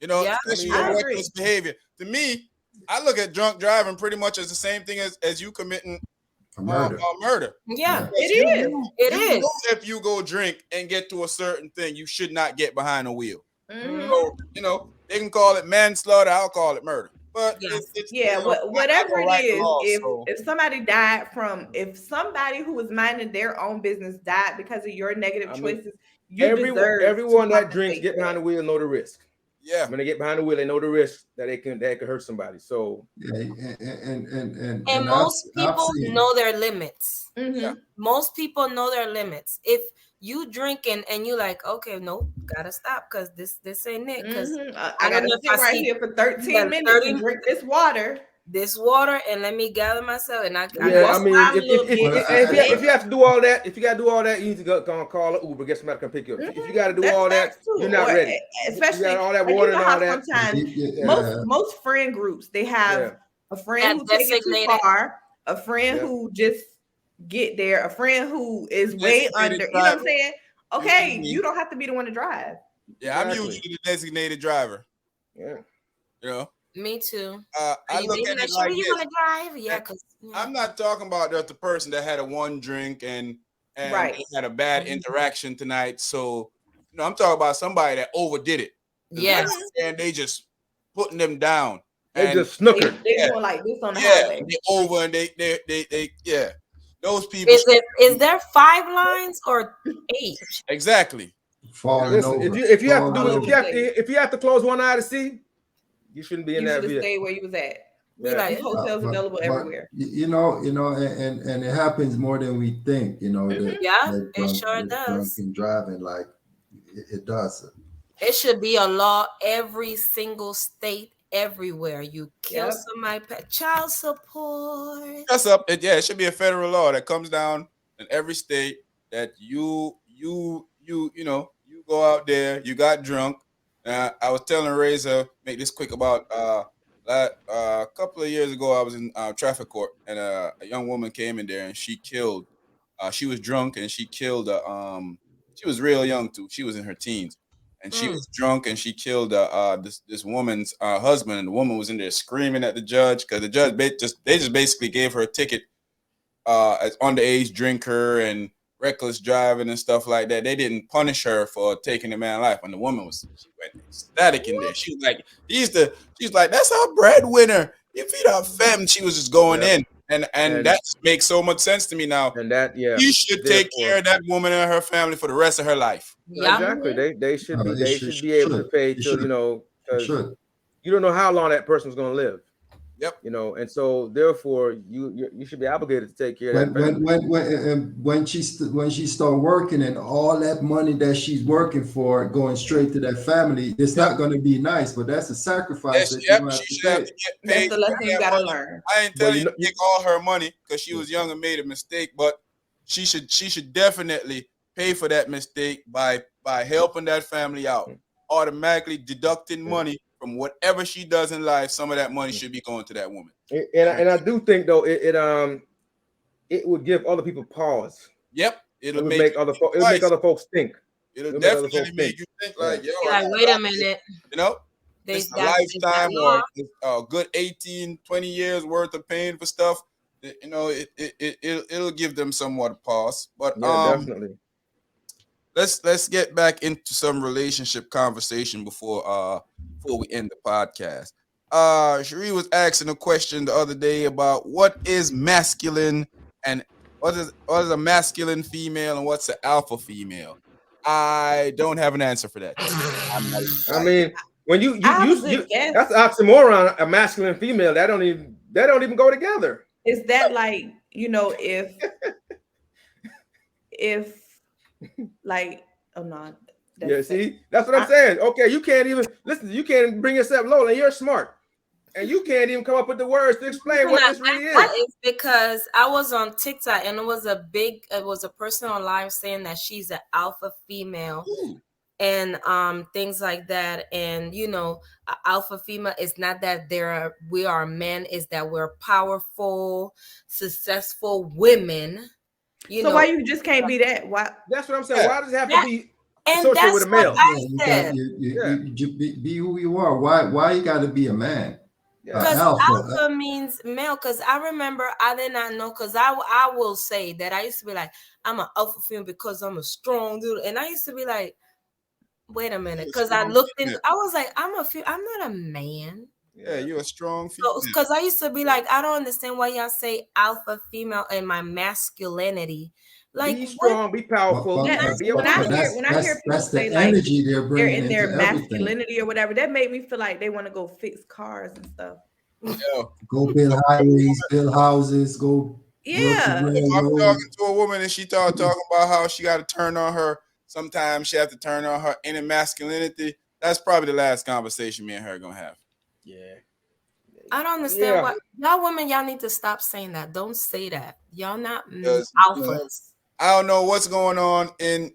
You know, Yeah. especially I with agree. reckless behavior. To me, I look at drunk driving pretty much as the same thing as you committing murder. murder. Yeah, It is. it You is. know if you go drink and get to a certain thing, you should not get behind the wheel. Mhm. So, you know, they can call it manslaughter. I'll call it murder. But Yes. it's Yeah, you know, whatever I it write the is, law, if so- if somebody died if somebody who was minding their own business died because of your negative choices, you deserve everyone to that drinks compensate get behind the for wheel know the risk. yeah. When they get behind the wheel, they know the risk that they can hurt somebody. So Yeah, and And most people seen- know their limits. it. Mhm. Yeah. Most people know their limits. If you drinking and you like, okay, no, gotta stop because this ain't it. Because Mhm. I I don't gotta know if sit I right see here for 13 Yeah, minutes 30 and drink this water. this water and let me gather myself and I yeah, go I mean, I'm a if little if you have to do all that, you need to go call an Uber, get somebody to come pick you up. If you got to do That's all that, facts too. you're not Or, ready. Especially You got all that like, you water know and how all that. sometimes most friend groups they have Yeah. a friend who take it too designated. far, a friend Yeah. who just get there, a friend who is way Designated under. You know what driver. I'm saying? Okay, Mhm. you don't have to be the one to drive. Yeah, I'm Exactly. usually the designated driver. Yeah. You know, Me too. I Are you look baby at like, it sure like you this. want to drive? Yeah, because I'm not talking about the person that had a one drink and Right. they had a bad interaction tonight. So, you know, I'm talking about somebody that overdid it. yes. And they just putting them down. They And just snookered. They Yeah. doing like this on the yeah, highway. they over and they yeah. Those people Is there 5 lines or 8? exactly. falling Listen, over. if you have to falling do over. if you have to close one eye to see, you shouldn't be in You that should have vehicle. stayed where you was at. Be Yeah. like, There's hotels available everywhere. You know, and it happens more than we think. You know, that yeah, that it sure that does. drunken driving, like it does. It should be a law every single state, everywhere. You kill Yep. somebody, child support. That's up. It should be a federal law that comes down in every state that you know, you go out there, you got drunk. I was telling Razor, make this quick about a couple of years ago, I was in traffic court and a young woman came in there and she killed. She was drunk and she killed. She was real young too. She was in her teens, and she was drunk and she killed this woman's husband. And the woman was in there screaming at the judge because the judge they just basically gave her a ticket as underage drinker and reckless driving and stuff like that. They didn't punish her for taking the man's life. And the woman she went ecstatic in there. She was like, she's like, that's our breadwinner. You feed our fam. She was just going in. And that makes so much sense to me now. And that, you should take care of that woman and her family for the rest of her life. Yeah, exactly. They should be able to pay till, you know, because you don't know how long that person's going to live. Yep. You know, and so therefore you should be obligated to take care of that family. When she start working and all that money that she's working for going straight to that family, it's not going to be nice, but that's a sacrifice. She should have to get paid. That's the lesson you got to learn. I ain't telling you to take all her money because she was young and made a mistake, but she should definitely pay for that mistake by helping that family out, automatically deducting money from whatever she does in life. Some of that money should be going to that woman. And I do think though it would give other people pause. Yep, it would make other folks think. It'll definitely make you think like, yo, wait a minute. You know, it's a lifetime or a good 18, 20 years worth of paying for stuff. You know, it'll give them somewhat of pause. But definitely. Let's get back into some relationship conversation before we end the podcast. Cherie was asking a question the other day about what is masculine and what is a masculine female and what's an alpha female. I don't have an answer for that. I mean, when you that's oxymoron, a masculine female, that don't even go together. Is that like, you know, if like, oh no. See, that's what I'm saying. Okay, you can't even listen. You can't bring yourself low, and you're smart, and you can't even come up with the words to explain what this really is. That is because I was on TikTok, and it was a person on live saying that she's an alpha female. Ooh. And things like that. And you know, alpha female is not that we are men, is that we're powerful, successful women. So why you just can't be that? Why? That's what I'm saying. Why does it have to be associated with a male? You be who you are. Why you got to be a man? Because alpha means male. Because I remember I did not know. Because I will say that I used to be like, I'm an alpha female because I'm a strong dude, and I used to be like, wait a minute, because I looked in. I was like, I'm not a man. Yeah, you're a strong female. Because I used to be like, I don't understand why y'all say alpha female and my masculinity. Like, be strong, be powerful. When I hear people say like they're in their masculinity or whatever, that made me feel like they want to go fix cars and stuff. Yeah. Go build highways, build houses, go. Yeah. If I'm talking to a woman and she talking about how she got to turn on her. Sometimes she have to turn on her inner masculinity. That's probably the last conversation me and her are gonna have. Yeah. I don't understand why y'all women, y'all need to stop saying that. Don't say that. Y'all not alphas. I don't know what's going on in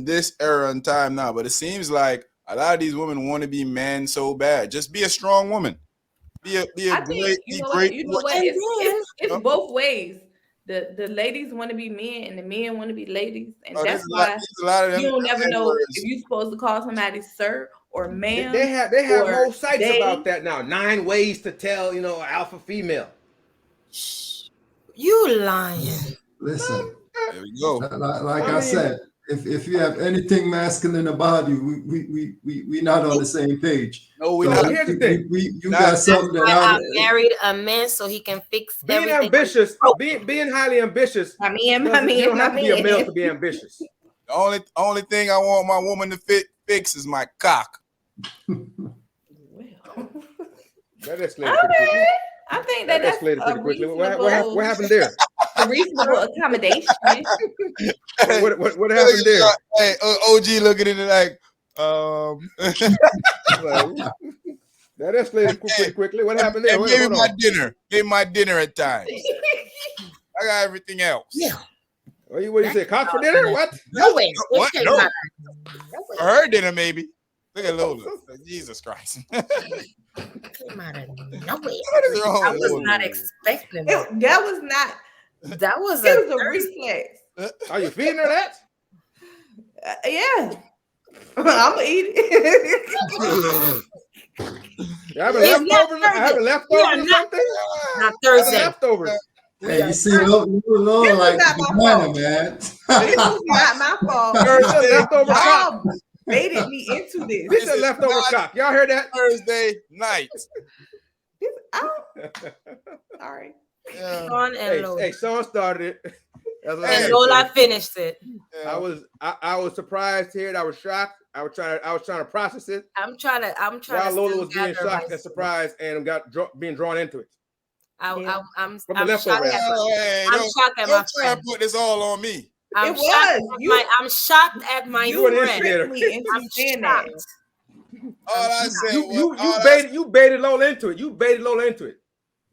this era and time now, but it seems like a lot of these women want to be men so bad. Just be a strong woman. Be a great. It's both ways. The ladies want to be men and the men want to be ladies, and that's why you don't never know if you're supposed to call somebody sir or ma'am. They have whole sites about that now. 9 ways to tell, alpha female. Shh, you lying. Listen, there we go. Like I said, if you have anything masculine about you, we not on the same page. No, we're not. Here's the thing. You got something that I married a man so he can fix being everything. Ambitious, being highly ambitious. You don't have to be a male to be ambitious. The only thing I want my woman to fix is my cock. That escalated pretty quickly. I think that escalated pretty quickly. What happened there? A reasonable accommodation. What happened there? Hey, OG looking at it like, that escalated pretty quickly. What happened there? Maybe my dinner at times. I got everything else. Yeah. What do you say? Cock for dinner? What? No way. What? No. For her dinner, maybe. Look at Lola. Jesus Christ. Came out of nowhere. I was not expecting that. That was not. That was a reflex. Are you feeding her that? Yeah. I'm gonna eat it. You having leftovers or something? Not Thursday. Leftovers. Hey, you see, look like the money, man. This was not my fault. Leftover cock. Baited me into this. This is leftover cock. Y'all heard that? Thursday night. Sorry. Yeah. Hey, Sean started it. And Lola finished it. Yeah. I was surprised to hear it. I was shocked. I was trying to process it. I'm trying. While Lola was being shocked and surprised and being drawn into it. I'm shocked I'm shocked at my friend. Put this all on me. I'm shocked at my friend. I'm shocked. All I said you baited Lola into it.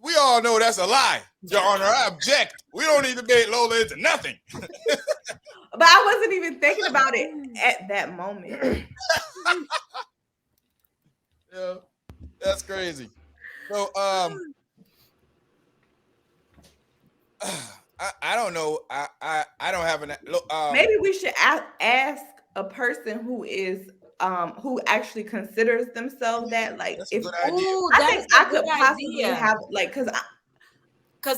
We all know that's a lie, Your Honor. I object. We don't need to bait Lola into nothing. But I wasn't even thinking about it at that moment. Yeah, that's crazy. So, I don't know. I don't have an. Maybe we should ask a person who is who actually considers themselves that, like, if I think I could possibly have, like, because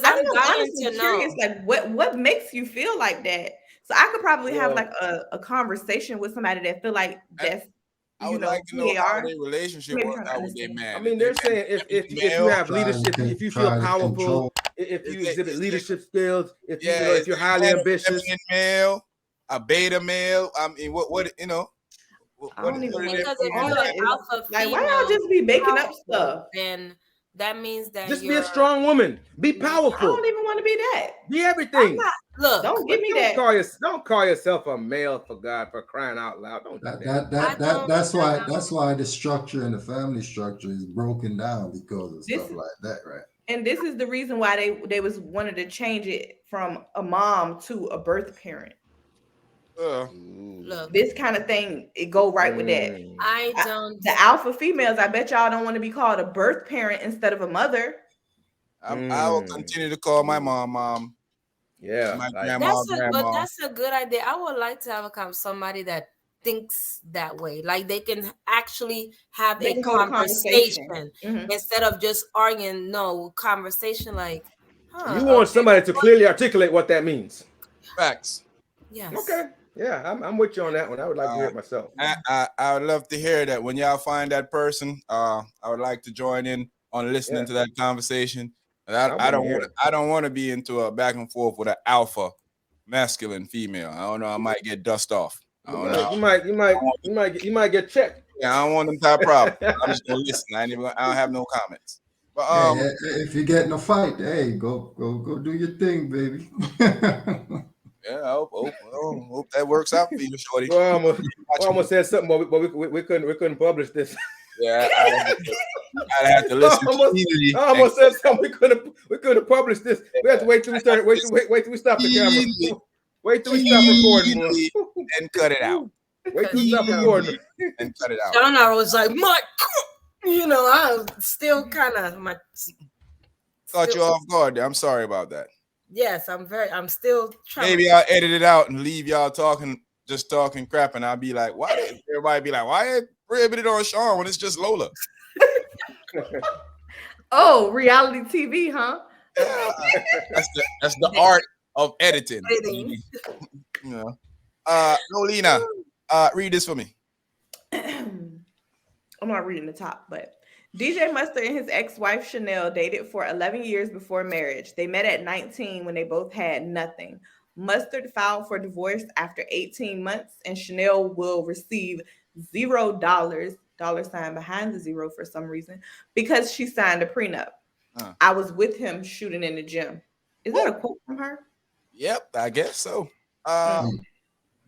I'm honestly curious, like, what makes you feel like that? So I could probably have like a conversation with somebody that feel like that's. I would like to know how their relationship works out with their man. I mean, they're saying if you have leadership, if you feel powerful, if you exhibit leadership skills, if you're highly ambitious, male, a beta male. I mean, what you know. I don't even because if you're an alpha female, why y'all just be making up stuff? Then that means that just be a strong woman, be powerful. I don't even want to be that. Be everything. Look, don't give me that. Don't call yourself a male, for God, for crying out loud. Don't do that. That's why the structure and the family structure is broken down because of stuff like that, right? And this is the reason why they wanted to change it from a mom to a birth parent. Look, this kind of thing, it go right with that. The alpha females, I bet y'all don't want to be called a birth parent instead of a mother. I will continue to call my mom. Yeah, my grandma. But that's a good idea. I would like to have somebody that thinks that way, like they can actually have a conversation instead of just arguing. No conversation, like you want somebody to clearly articulate what that means. Facts. Yes. Okay. Yeah, I'm with you on that one. I would like to hear it myself. I would love to hear that when y'all find that person. I would like to join in on listening to that conversation. I don't want to be into a back and forth with an alpha masculine female. I don't know. I might get dust off. I don't know. You might get checked. Yeah, I don't want them type of problem. I'm just gonna listen. I don't have no comments. But if you get in a fight, hey, go do your thing, baby. Yeah, I hope that works out for you, shorty. Well, I almost said something, but we couldn't publish this. Yeah, I had to listen. I almost said something. We couldn't publish this. We have to wait till we start. Wait till we stop the camera. Wait till we stop recording, and cut it out. Wait till we stop recording and cut it out. Donna was like, I'm still kind of caught you off guard. I'm sorry about that. Yes, I'm still trying. Maybe I'll edit it out and leave y'all talking crap, and I'll be like, why? Everybody be like, why prohibited on Sean when it's just Lola? Oh, reality TV, huh? That's the art of editing. Nolina, read this for me. I'm not reading the top, but DJ Mustard and his ex-wife Chanel dated for 11 years before marriage. They met at 19 when they both had nothing. Mustard filed for divorce after 18 months, and Chanel will receive $0, dollar sign behind the zero for some reason, because she signed a prenup. I was with him shooting in the gym. Is that a quote from her? Yep, I guess so.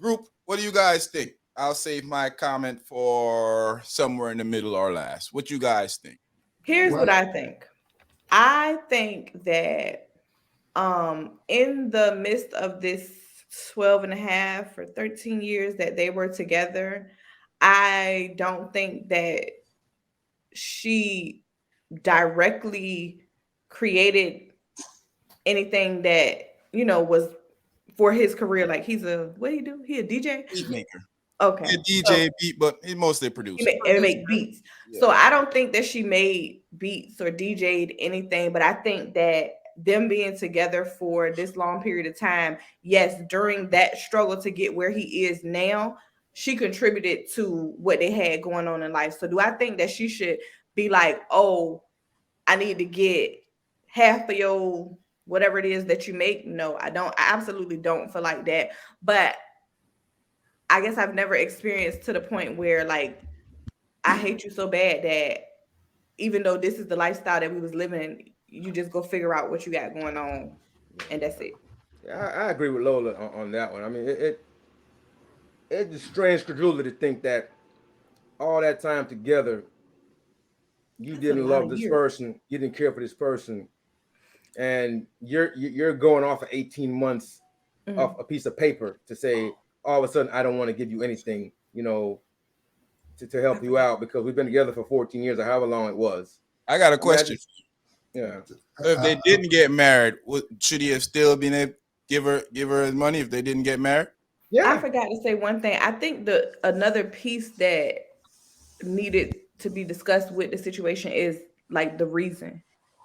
Group, what do you guys think? I'll save my comment for somewhere in the middle or last. What you guys think? Here's what I think. I think that in the midst of this 12 and a half or 13 years that they were together, I don't think that she directly created anything that, was for his career. Like, what do he do? He a DJ? Beat maker. Okay. He a DJ beat, but he mostly produces. He make beats. Yeah. So I don't think that she made beats or DJ'd anything, but I think that them being together for this long period of time, yes, during that struggle to get where he is now, she contributed to what they had going on in life. So do I think that she should be like, oh, I need to get half of your whatever it is that you make? No, I don't. I absolutely don't feel like that. But I guess I've never experienced to the point where like I hate you so bad that even though this is the lifestyle that we was living, you just go figure out what you got going on, and that's it. Yeah, I agree with Lola on that one. I mean, it's strange credulity to think that all that time together, you didn't love this person, you didn't care for this person, and you're going off of 18 months of a piece of paper to say all of a sudden I don't want to give you anything, to help you out because we've been together for 14 years or however long it was. I got a question. Yeah. If they didn't get married, should he have still been able to give her his money if they didn't get married? Yeah. I forgot to say one thing. I think another piece that needed to be discussed with the situation is like the reason.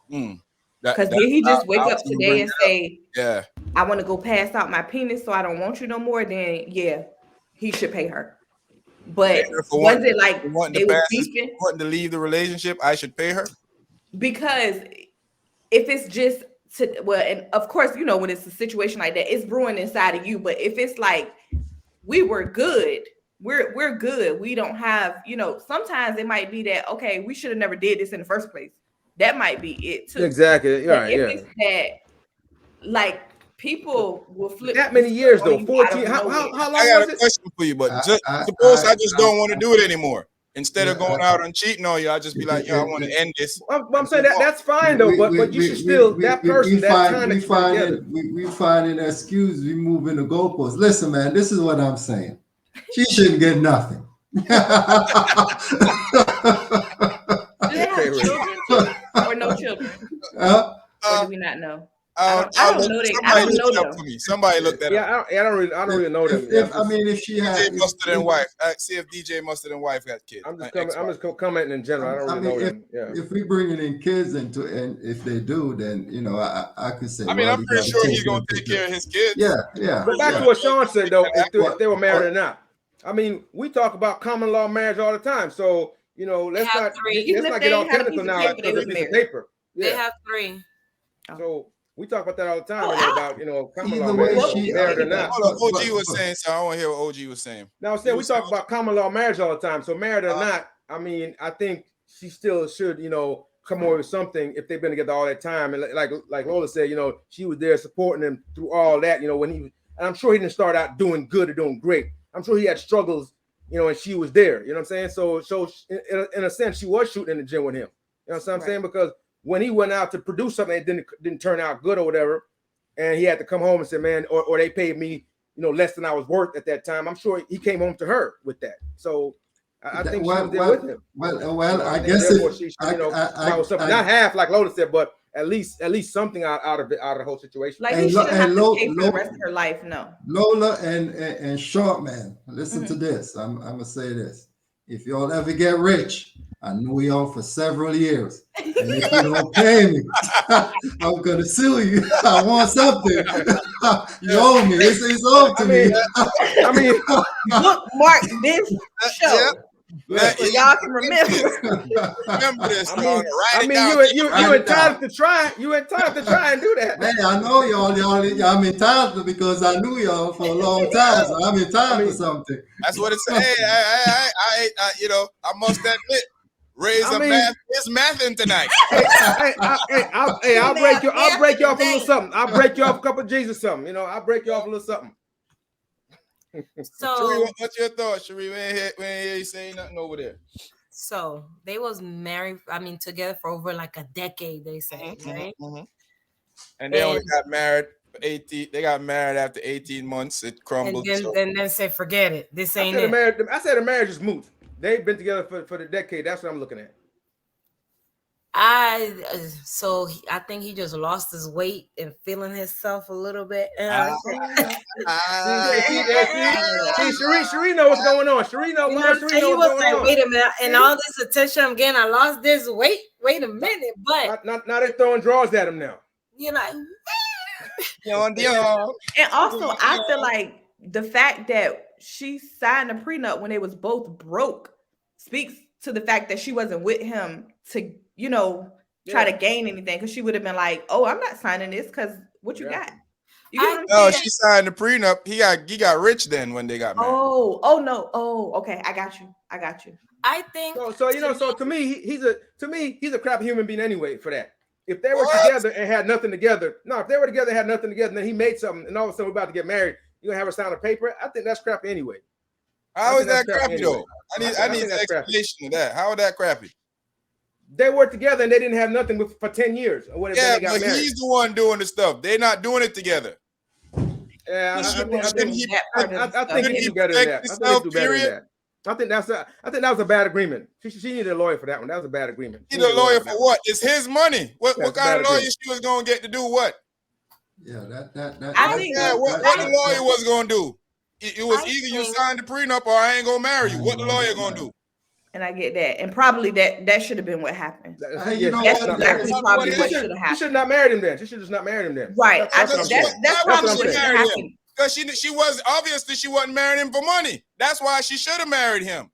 Because did he just wake up today and say, "Yeah, I want to go pass out my penis, so I don't want you no more"? Then yeah, he should pay her. But was it like they were beefing? Wanting to leave the relationship, I should pay her? Because if it's just and of course, when it's a situation like that, it's brewing inside of you. But if it's like we were good, we're good. We don't have, sometimes it might be that, okay, we should have never did this in the first place. That might be it too. Exactly. Right. If it's that, like, people will flip that many years though. 14. How long? I got a question for you, but suppose I just don't want to do it anymore. Instead of going out and cheating on you, I'll just be like, yo, I want to end this. I'm saying that's fine though, but you should still that person that time we find an excuse. We move in the goalposts. Listen, man, this is what I'm saying. She shouldn't get nothing. Do they have children or no children? Or do we not know? I don't know. I don't know them. Somebody look that up. I don't really know them. If she has DJ Mustard and wife, see if DJ Mustard and wife got kids. I'm just commenting in general. I don't really know them. If we bringing in kids and if they do, then I could say. I mean, I'm pretty sure he's gonna take care of his kids. Yeah. But back to what Sean said though, if they were married or not. I mean, we talk about common law marriage all the time. So let's not get all technical now because it's a piece of paper. They have 3. So. We talk about that all the time about, common law marriage, married or not. OG was saying, so I want to hear what OG was saying. Now, we talk about common law marriage all the time. So married or not, I mean, I think she still should, come over with something if they've been together all that time. And like Lola said, she was there supporting him through all that, and I'm sure he didn't start out doing good or doing great. I'm sure he had struggles, and she was there. You know what I'm saying? So in a sense, she was shooting in the gym with him. You know what I'm saying? Because when he went out to produce something that didn't turn out good or whatever, and he had to come home and say, man, or they paid me, less than I was worth at that time. I'm sure he came home to her with that. So I think she was there with him. Well, I guess not half like Lola said, but at least something out of the whole situation. Like he shouldn't have to pay for the rest of her life. No. Lola and Short Man, listen to this. I'm gonna say this. If y'all ever get rich, I knew y'all for several years. And if you don't pay me, I'm going to sue you. I want something. You owe me. It's owed to me. I mean, look, Mark, this show. So y'all can remember. Remember this. You entitled to try. You entitled to try and do that. Hey, I know y'all. I'm entitled because I knew y'all for a long time. So I'm entitled to something. That's what it's saying. I must admit, math is mathing tonight. I'll break you off a little something. I'll break you off a cup of Jesus something. I'll break you off a little something. So, Sheree, what's your thoughts, Sheree? We ain't hear you saying nothing over there. So they was married, together for over like a decade, they say, right? Mm-hmm. And they only got married 18. They got married after 18 months. It crumbled. And then said, forget it. This ain't it. I said the marriage is moot. They've been together for the decade. That's what I'm looking at. I think he just lost his weight and feeling himself a little bit. Sheree know what's going on. Sheree know what's going on. Wait a minute, and all this attention I'm getting, I lost this weight. Wait a minute, but now they're throwing draws at him now. you know. And also, I feel like the fact that she signed a prenup when they was both broke speaks to the fact that she wasn't with him to, try to gain anything. Because she would have been like, "Oh, I'm not signing this because what you got." You get what I'm saying? She signed the prenup. He got rich then when they got married. Oh no. Oh, okay. I got you. I think so. To me, he's a crap human being anyway. For that, if they were together and had nothing together, then he made something, and all of a sudden we're about to get married. You're gonna have her sign a paper. I think that's crappy anyway. How is that crappy though? I need an explanation of that. How is that crappy? They were together and they didn't have nothing for 10 years or whatever. Yeah, they got but married. he's the one doing the stuff. They're not doing it together. Yeah, I think he do better than that. I think that was a bad agreement. She needed a lawyer for that one. That was a bad agreement. He needed a lawyer for what? It's his money. What kind of lawyer she was gonna get to do what? Yeah, what the lawyer was gonna do? It was either you sign the prenup or I ain't gonna marry you. What the lawyer gonna do? And I get that, and probably that should have been what happened. That's exactly probably what should have happened. She should not married him then. She should just not married him then. Right. That's probably what should have happened. Because she was obviously she wasn't marrying him for money. That's why she should have married him.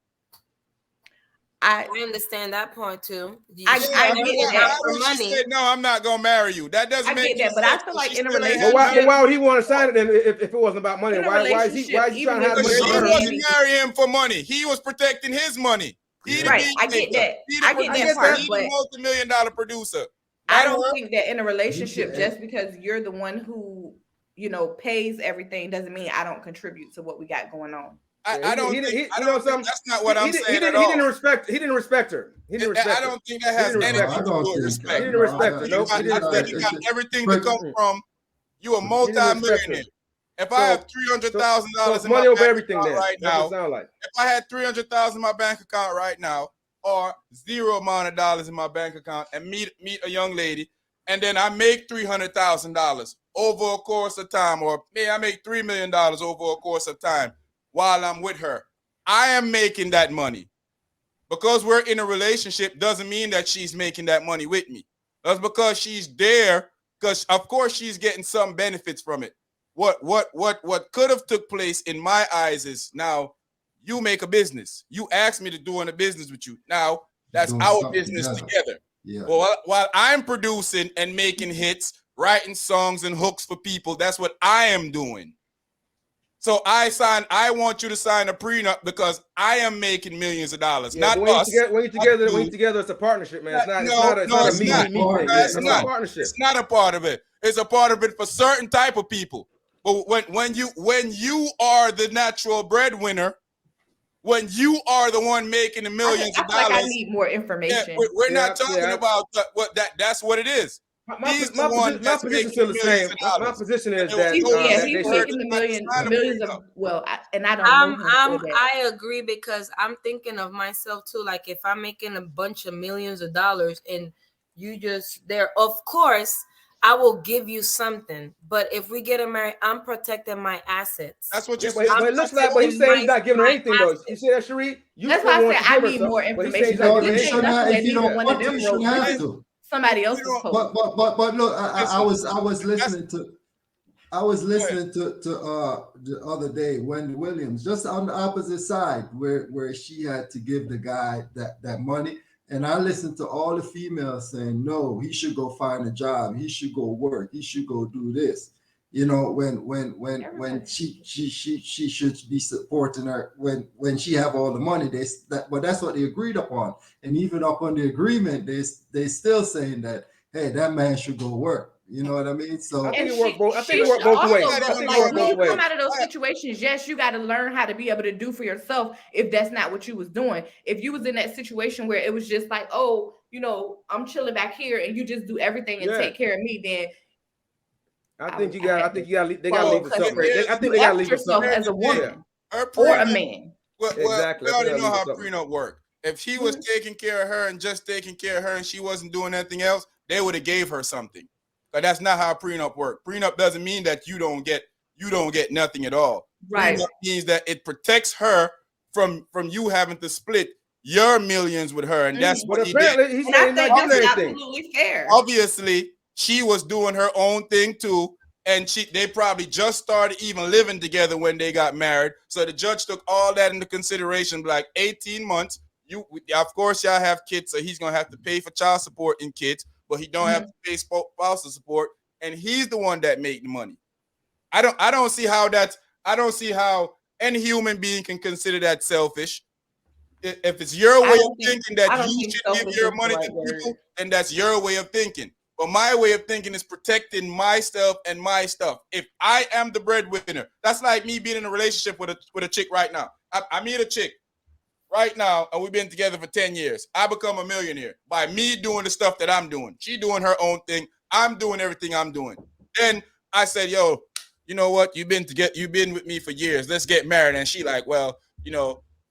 I understand that point too. I get that for money. She said, "No, I'm not gonna marry you." That doesn't make sense. But I feel like in a relationship, but why would he want to sign it then if it wasn't about money? Why is he trying to have money? She wasn't marrying him for money. He was protecting his money. Right, I get that. I get that part. He's a multi-million-dollar producer. I don't think that in a relationship, just because you're the one who pays everything, doesn't mean I don't contribute to what we got going on. I don't think that's not what I'm saying at all. He didn't respect her. He didn't respect her. I don't think that has anything to do with respect. He didn't respect her. No, I think it got everything to come from you a multi-millionaire. If I have $300,000 in my bank account right now, if I had $300,000 in my bank account right now, or zero amount of dollars in my bank account, and meet a young lady, and then I make $300,000 over a course of time, or maybe I make $3 million over a course of time while I'm with her, I am making that money. Because we're in a relationship doesn't mean that she's making that money with me. That's because she's there, because of course she's getting some benefits from it. What could have took place in my eyes is now you make a business. You asked me to do a business with you. Now that's our business together. Yeah. Well, while I'm producing and making hits, writing songs and hooks for people, that's what I am doing. So I want you to sign a prenup because I am making millions of dollars, not us. When you're together, it's a partnership, man. It's not a partnership. It's not a part of it. It's a part of it for certain type of people. But when you are the natural breadwinner, when you are the one making the millions of dollars, I need more information. We're not talking about that's what it is. My position is still the same. My position is that he's making the millions of and I don't know. I agree because I'm thinking of myself too. Like if I'm making a bunch of millions of dollars and you just there, of course I will give you something. But if we get married, I'm protecting my assets. That's what you're saying. But it looks like he's saying he's not giving her anything though. You see that, Cherie? That's why I said I need more information. If you don't want to, you shouldn't have to. Somebody else's post. But look, I was listening to the other day Wendy Williams, just on the opposite side where she had to give the guy that money, and I listened to all the females saying no, he should go find a job, he should go work, he should go do this. You know, when she should be supporting her when she have all the money. But that's what they agreed upon. And even up on the agreement, they still saying that, hey, that man should go work. You know what I mean? So I think it worked both ways. When you come out of those situations, yes, you got to learn how to be able to do for yourself if that's not what you was doing. If you was in that situation where it was just like, oh, I'm chilling back here and you just do everything and take care of me, then I think they gotta leave it separate. I think they gotta leave it separate as a woman or a man. Exactly. We already know how prenup work. If he was taking care of her and just taking care of her and she wasn't doing anything else, they would have gave her something. But that's not how prenup work. Prenup doesn't mean that you don't get nothing at all. Right. Prenup means that it protects her from you having to split your millions with her, and that's what he did. He's saying not giving anything. Absolutely fair. Obviously, she was doing her own thing too. And they probably just started even living together when they got married. So the judge took all that into consideration, like 18 months. Of course, y'all have kids, so he's gonna have to pay for child support and kids, but he don't have to pay spousal support, and he's the one that made the money. I don't see how any human being can consider that selfish. If it's your way of thinking that you should give your money to people, then that's your way of thinking. But my way of thinking is protecting myself and my stuff. If I am the breadwinner, that's like me being in a relationship with a chick right now. I meet a chick right now, and we've been together for 10 years. I become a millionaire by me doing the stuff that I'm doing. She doing her own thing. I'm doing everything I'm doing. Then I said, yo, you know what? You've been with me for years. Let's get married. And she like, well,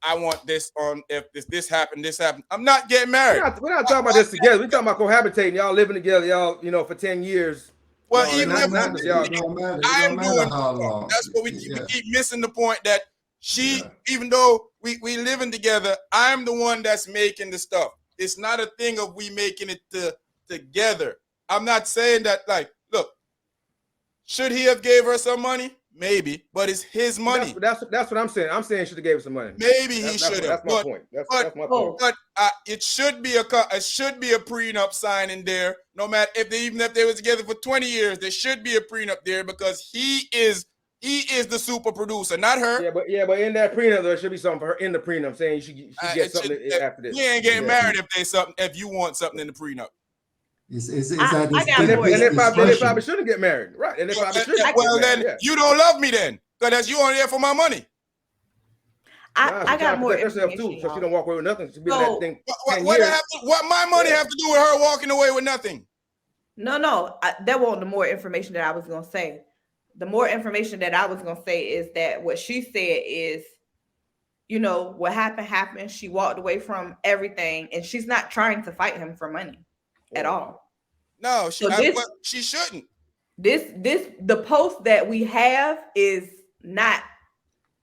I want this on if this happened. I'm not getting married. We're not talking about this together. We're talking about cohabitating. Y'all living together, y'all, for 10 years. Well, even if I'm doing how long. That's what we keep missing the point that even though we living together, I'm the one that's making the stuff. It's not a thing of we making it together. I'm not saying that, like, look, should he have gave her some money? Maybe, but it's his money. That's what I'm saying. I'm saying he should have gave her some money. Maybe he should have. That's my point. That's my point. But it should be a prenup signing there. No matter if they was together for 20 years, there should be a prenup there because he is the super producer, not her. Yeah, but in that prenup there should be something for her in the prenup saying she gets something after this. You ain't getting married if you want something in the prenup. And they probably shouldn't get married, right? And they probably shouldn't. Well, then you don't love me, then, because you only there for my money. I got more information too, so she don't walk away with nothing. She be that thing. What my money have to do with her walking away with nothing? No, that wasn't the more information that I was gonna say. The more information that I was gonna say is that what she said is, what happened. She walked away from everything, and she's not trying to fight him for money at all. No, she shouldn't. The post that we have is not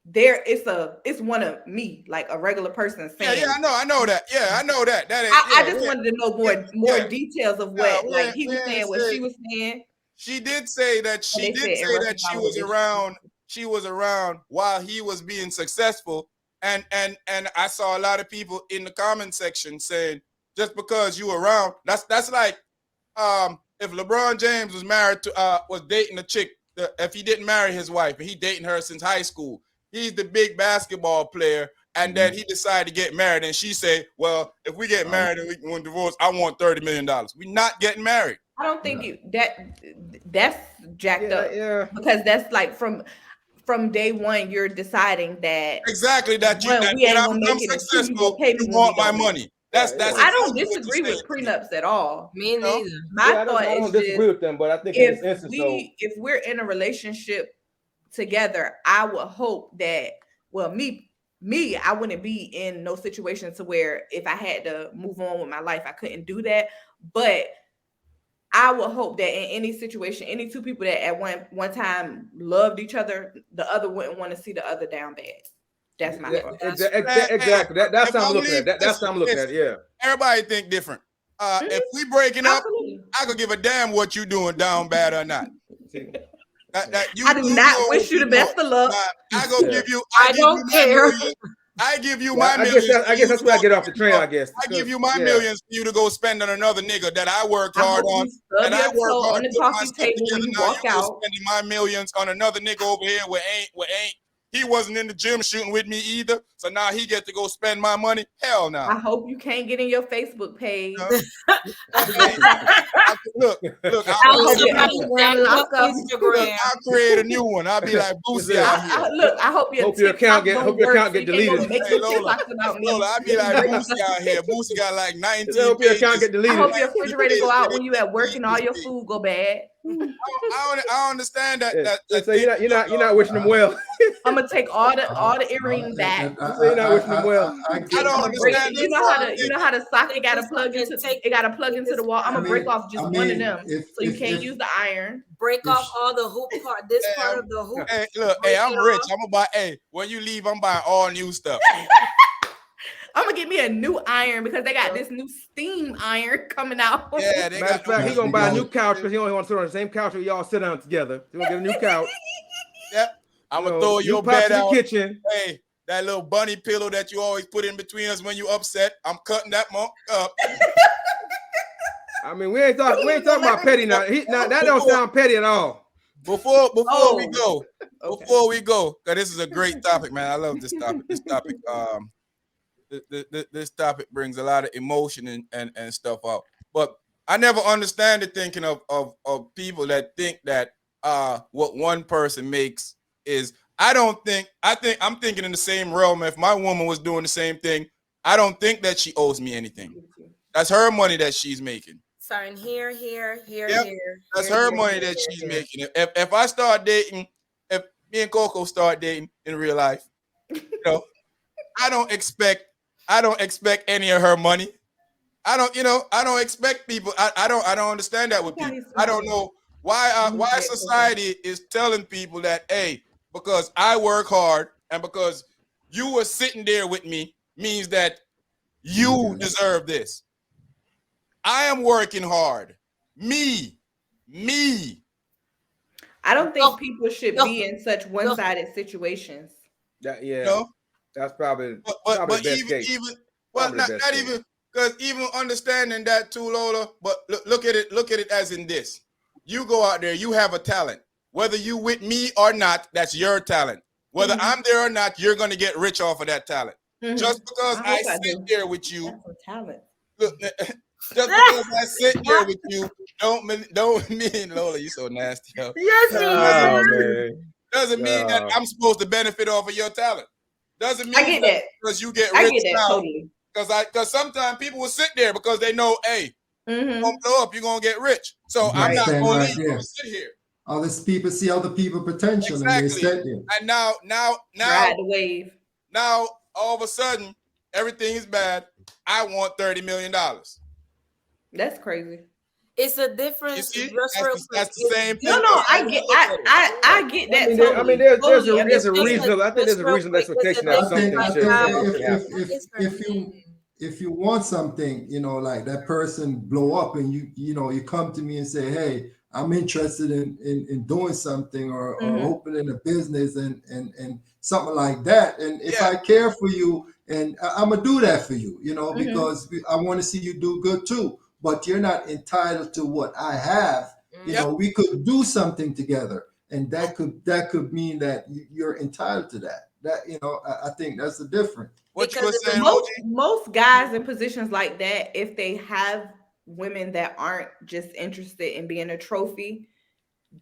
there. It's one of me, like a regular person saying. Yeah, I know that. Yeah, I know that. I just wanted to know more details of what he was saying, what she was saying. She did say that she was around while he was being successful, and I saw a lot of people in the comment section saying just because you were around, that's like if LeBron James was married to was dating a chick, if he didn't marry his wife and he dating her since high school, he's the big basketball player, and then he decided to get married, and she say, well, if we get married and we want divorce, I want $30 million. We're not getting married. I don't think that's jacked up. Yeah. Because that's like from day one, you're deciding that exactly that I'm successful. You want my money. That's I don't disagree with prenups at all. Me neither. My thought I don't disagree with them, but I think if we're in a relationship together, I would hope that me, I wouldn't be in no situation to where if I had to move on with my life, I couldn't do that. But I would hope that in any situation, any two people that at one time loved each other, the other wouldn't want to see the other down bad. That's my thought. Exactly. That's how I'm looking at it. That's how I'm looking at it. Yeah. Everybody think different. If we breaking up, I could give a damn what you doing down bad or not. I do not wish you the best of luck. I go give you. I don't care. I give you my millions. I guess that's where I get off the train. I guess I give you my millions for you to go spend on another nigga that I worked hard on, and I work hard on the coffee table when you walk out. Spending my millions on another nigga over here where ain't. He wasn't in the gym shooting with me either, so now he get to go spend my money. Hell no. I hope you can't get in your Facebook page. Look. I'll create a new one. I'll be like Boosie out here. I hope your account get deleted. Hey, Lola, I'll be like Boosie out here. Boosie got like 19. Hope your account get deleted. I hope your refrigerator go out when you at work and all your food go bad. I understand that. So you're not wishing them well. I'm gonna take all the earrings back. You're not wishing them well. I don't understand. You know how the socket got to plug into the wall. I'm gonna break off just one of them, so you can't use the iron. Break off all the hoop part. This part of the hoop. Hey, look, I'm rich. I'm gonna buy. Hey, when you leave, I'm buying all new stuff. I'm gonna get me a new iron because they got this new steam iron coming out. Yeah, they got. He gonna buy a new couch because he only want to sit on the same couch where y'all sit down together. He gonna get a new couch. Yep. I'm gonna throw your bed out. In the kitchen. Hey, that little bunny pillow that you always put in between us when you upset. I'm cutting that monk up. I mean, we ain't talking about petty now. That don't sound petty at all. Before we go, because this is a great topic, man. I love this topic. This topic brings a lot of emotion and stuff out. But I never understand the thinking of people that think that what one person makes is. I'm thinking in the same realm. If my woman was doing the same thing, I don't think that she owes me anything. That's her money that she's making. Starting here. Yep. That's her money that she's making. If I start dating, if me and Coco start dating in real life, I don't expect any of her money. I don't expect people. I don't understand that with people. I don't know why society is telling people that, hey, because I work hard and because you were sitting there with me means that you deserve this. I am working hard. Me. I don't think people should be in such one-sided situations. That's probably but the best case. Not even because even understanding that too, Lola. But look at it as in this: you go out there, you have a talent. Whether you with me or not, that's your talent. Whether I'm there or not, you're gonna get rich off of that talent. Just because I sit there with you, that's a talent. Look, just because I sit there with you, don't mean Lola, you so nasty. Yo. Yes, doesn't mean that I'm supposed to benefit off of your talent. Doesn't mean I get that because you get rich I get that, now. totally. Because sometimes people will sit there because they know, hey, you're gonna blow up, you're gonna get rich. So I'm not gonna leave you to sit here. All these people see other people potential and they sit there. And now ride the wave. Now all of a sudden everything is bad. I want $30 million. That's crazy. It's a difference. That's the same thing. No, I get that. Totally. I mean, there's a reasonable. I think there's a reasonable expectation that something if you want something, like that person blow up, and you come to me and say, hey, I'm interested in doing something or opening a business and something like that. And if I care for you, and I'm gonna do that for you, because I want to see you do good too. But you're not entitled to what I have. We could do something together, and that could mean that you're entitled to that. That I think that's the difference. What you were saying, most guys in positions like that, if they have women that aren't just interested in being a trophy,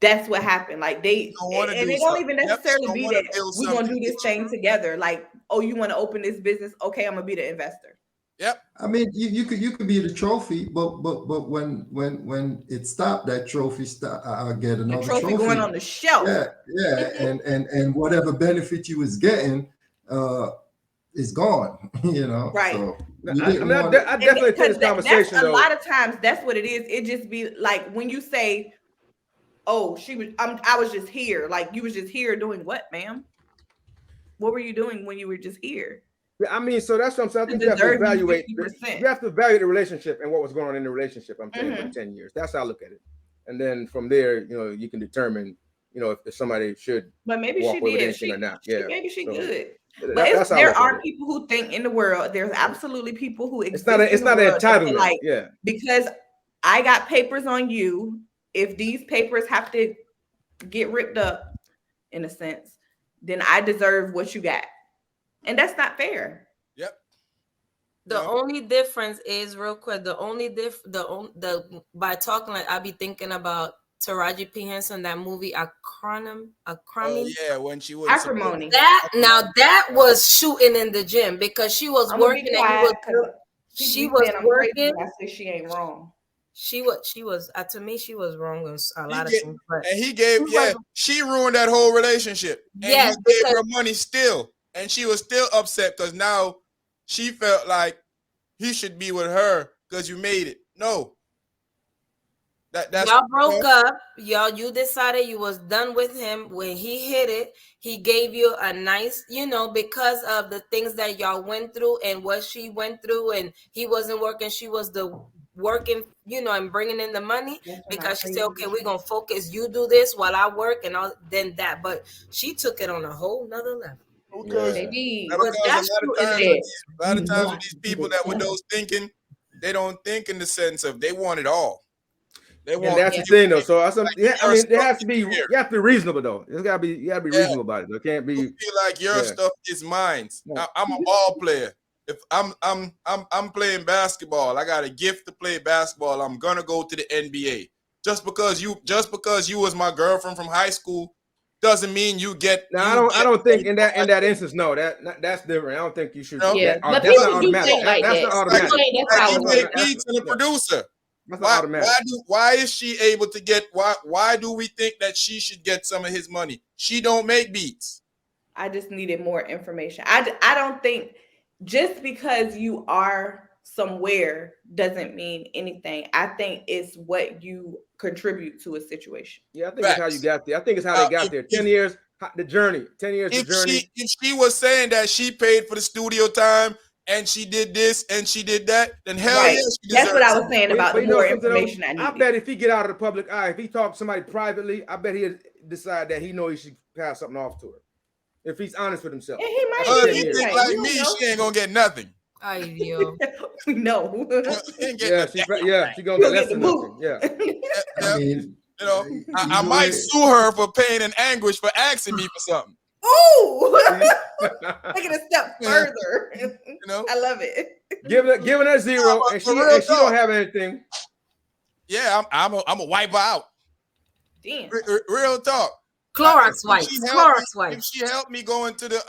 that's what happened. Like they don't even necessarily be that we're gonna do this thing together. Like, oh, you want to open this business? Okay, I'm gonna be the investor. Yep. I mean, you could be the trophy, but when it stopped, that trophy I'll get another trophy going on the shelf. Yeah, and whatever benefit you was getting is gone. Right. So I definitely take this conversation. A lot of times, that's what it is. It just be like when you say, "Oh, I was just here." Like you was just here doing what, ma'am? What were you doing when you were just here? I mean, so that's what I'm saying. I think you have to evaluate. You have to evaluate the relationship and what was going on in the relationship. I'm saying for 10 years. That's how I look at it. And then from there, you can determine, if somebody should. But maybe walk she away with did. anything or not. Yeah. Maybe she good. But there are people who think in the world. There's absolutely people who exist. It's not an entitlement. Like, because I got papers on you. If these papers have to get ripped up, in a sense, then I deserve what you got. And that's not fair. Yep. The only difference is real quick. The by talking like I be thinking about Taraji P. Henson, that movie Acronym. Oh yeah, when she was Acrimony. That was shooting in the gym because she was working and she was working. I say she ain't wrong. She was to me she was wrong on a lot of things. And he gave she ruined that whole relationship. And he gave her money still. And she was still upset because now she felt like he should be with her because you made it. No. That's y'all broke up. You decided you was done with him. When he hit it, he gave you a nice, because of the things that y'all went through and what she went through, and he wasn't working. She was the working, and bringing in the money, because she said, okay, we're going to focus. You do this while I work and all, then that. But she took it on a whole nother level. Because a lot of times with these people that with those thinking, they don't think in the sense of they want it all. And that's the thing, though. So there has to be. You have to be reasonable, though. You gotta be reasonable about it. It can't be. You feel like your stuff is mine. I'm a ball player. If I'm playing basketball, I got a gift to play basketball. I'm gonna go to the NBA. Just because you was my girlfriend from high school doesn't mean you get. No, I don't think in that instance. No, that's different. I don't think you should. Yeah, but that's not automatic. That's not automatic. Beats and a producer. Why is she able to get? Why do we think that she should get some of his money? She don't make beats. I just needed more information. I don't think just because you are somewhere doesn't mean anything. I think it's what you contribute to a situation. Yeah, I think it's how you got there. I think it's how they got there. 10 years, the journey. 10 years, the journey. If she was saying that she paid for the studio time and she did this and she did that, then hell yeah, she that's what I was saying about the more information I needed. I bet if he get out of the public eye, if he talk to somebody privately, I bet he'll decide that he should pass something off to her. If he's honest with himself. And he might if he think like me, she ain't gonna get nothing. No. She gonna get less than nothing. Yeah. I mean, I might sue her for pain and anguish for asking me for something. Ooh, take it a step further. I love it. Giving her zero, and she don't have anything. Yeah, I'm a wipe her out. Damn. Real talk. Clorox wipes. If she helped me go into the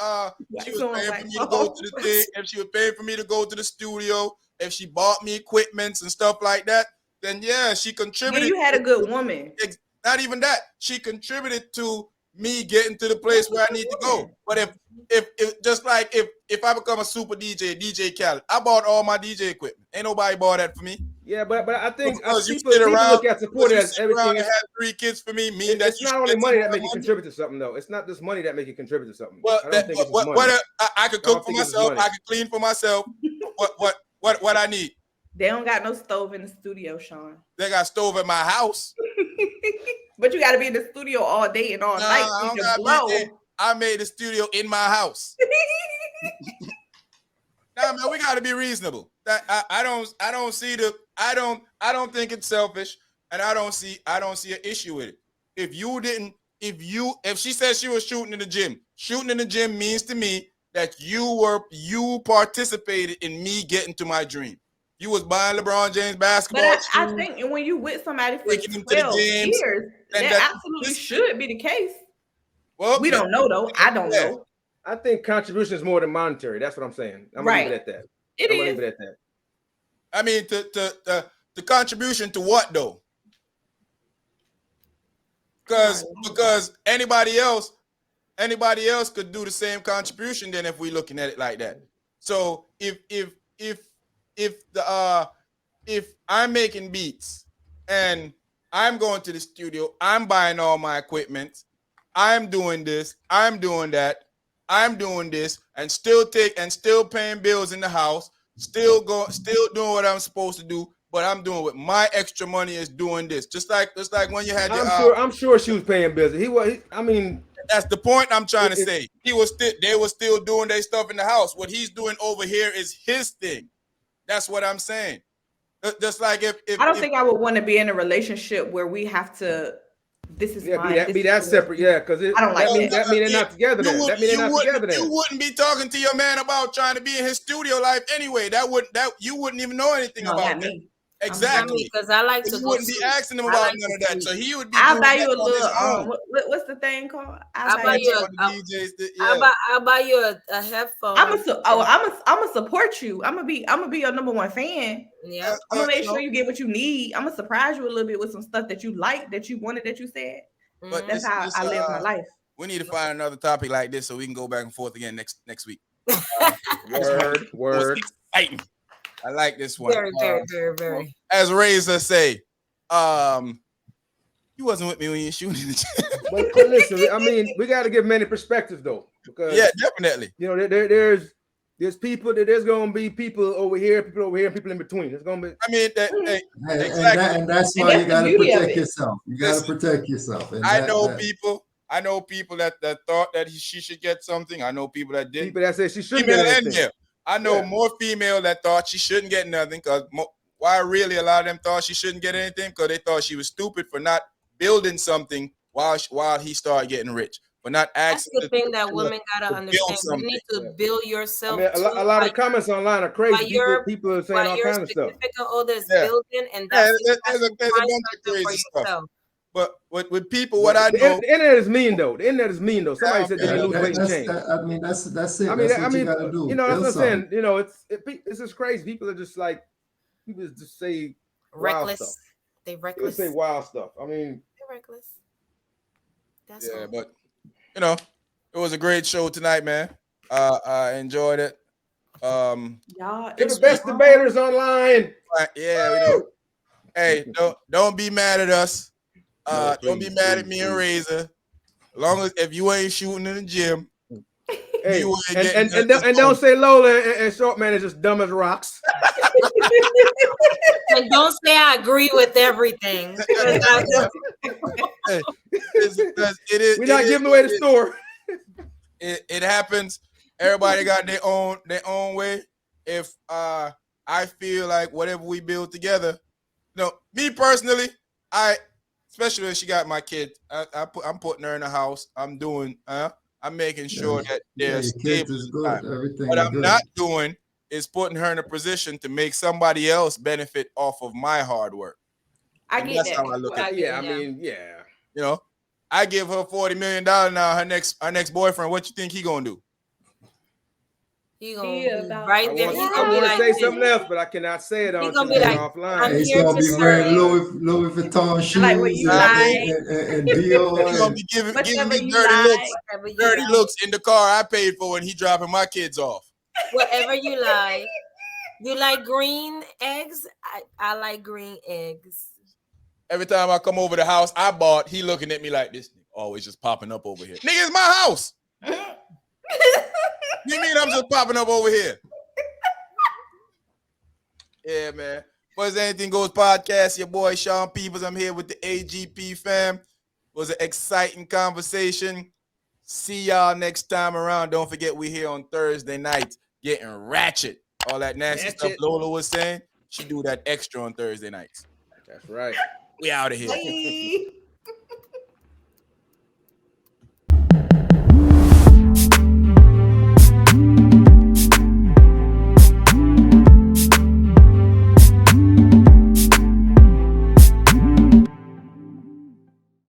she was paying for me to go to the thing, if she was paying for me to go to the studio, if she bought me equipments and stuff like that, then yeah, she contributed. Yeah, you had a good woman. Not even that. She contributed to me getting to the place where I need to go. But if just like if I become a super DJ Khaled, I bought all my DJ equipment. Ain't nobody bought that for me. Yeah, but I think people look at support as everything. And have 3 kids for me. It's not only money that make you contribute to something, though. It's not just money that make you contribute to something. Well, I could cook for myself. I could clean for myself. What I need. They don't got no stove in the studio, Sean. They got stove in my house. But you got to be in the studio all day and all night. I made the studio in my house. Nah, man, we got to be reasonable. I don't think it's selfish, and I don't see an issue with it. If she said she was shooting in the gym means to me that you participated in me getting to my dream. You was buying LeBron James basketball. But I think when you with somebody for 12 years, that absolutely should be the case. Well, we don't know though. I don't know. I think contribution is more than monetary. That's what I'm saying. I'm gonna leave it at that. I'm gonna leave it at that. I mean, the contribution to what though? Because anybody else could do the same contribution. Then if we're looking at it like that, so if I'm making beats and I'm going to the studio, I'm buying all my equipment, I'm doing this, I'm doing that, I'm doing this, and still paying bills in the house, still doing what I'm supposed to do, but I'm doing what my extra money is doing this. Just like when you had I'm sure she was paying bills. That's the point I'm trying to say. They were still doing their stuff in the house. What he's doing over here is his thing. That's what I'm saying. Just like if I don't think I would want to be in a relationship where we have to. This is mine. Be that separate. Yeah, because I don't like that. Mean they're not together. That mean they're not together. You wouldn't be talking to your man about trying to be in his studio life anyway. You wouldn't even know anything about that. Exactly, because I like to. You wouldn't be asking him about none of that, so he would be. I'll buy you a little. What's the thing called? I'll buy you a headphone. I'm gonna support you. I'm gonna be your number one fan. Yeah, I'm gonna make sure you get what you need. I'm gonna surprise you a little bit with some stuff that you like, that you wanted, that you said. But that's how I live my life. We need to find another topic like this so we can go back and forth again next week. Word. Exciting. I like this one. Very. As Razor say, You wasn't with me when you shooting in the gym. But listen, I mean, we got to give many perspectives though, because definitely. You know, there's people that there's gonna be people over here, people in between. There's gonna be. I mean, exactly. and that's why you got to protect yourself. You got to protect yourself. And I know people that thought that she should get something. I know people that didn't. People that said she shouldn't get anything. I know more female that thought she shouldn't get nothing. Because why really a lot of them thought she shouldn't get anything? Because they thought she was stupid for not building something while he started getting rich. But not asking. That's the thing that women gotta understand. You need to build yourself. I mean, a lot of comments online are crazy. People are saying all kinds of stuff. Building, and that's there's a bunch of crazy stuff. But with people, what I know, the internet is mean though. Somebody said they lose weight and change. I mean, that's it. I mean, that's what you gotta do. You know, that's what I'm saying. You know, it's just crazy. People are just like, people just say reckless. Wild stuff. They reckless. They say wild stuff. I mean, they're reckless. That's all. But you know, it was a great show tonight, man. I enjoyed it. Y'all, it's the best debaters online. Yeah, we know. Hey, don't be mad at us. Don't be mad at me and Razor. As long as if you ain't shooting in the gym. Hey, and don't say Lola and Short Man is just dumb as rocks. And don't say I agree with everything. We're not giving away the store. It happens. Everybody got their own way. If I feel like whatever we build together, me personally, especially when she got my kid, I'm putting her in the house. I'm making sure that they're stable. What I'm not doing is putting her in a position to make somebody else benefit off of my hard work. That's how I look at it. I mean, yeah. You know, I give her $40 million now. Her next boyfriend, what you think he gonna do? He gonna be right there. I want to say something else, but I cannot say it on offline. He's gonna be wearing Louis Vuitton shoes like what you and Dior. He's gonna be giving me dirty looks in the car I paid for, and he dropping my kids off. Whatever you like. You like green eggs? I like green eggs. Every time I come over the house I bought, he looking at me like this, always just popping up over here. Nigga, it's my house. You mean I'm just popping up over here? Yeah, man. What's Anything Goes Podcast? Your boy Sean Peebles. I'm here with the AGP fam. It was an exciting conversation. See y'all next time around. Don't forget we here on Thursday nights getting ratchet. All that nasty stuff Lola was saying, she do that extra on Thursday nights. That's right. We out of here. Bye.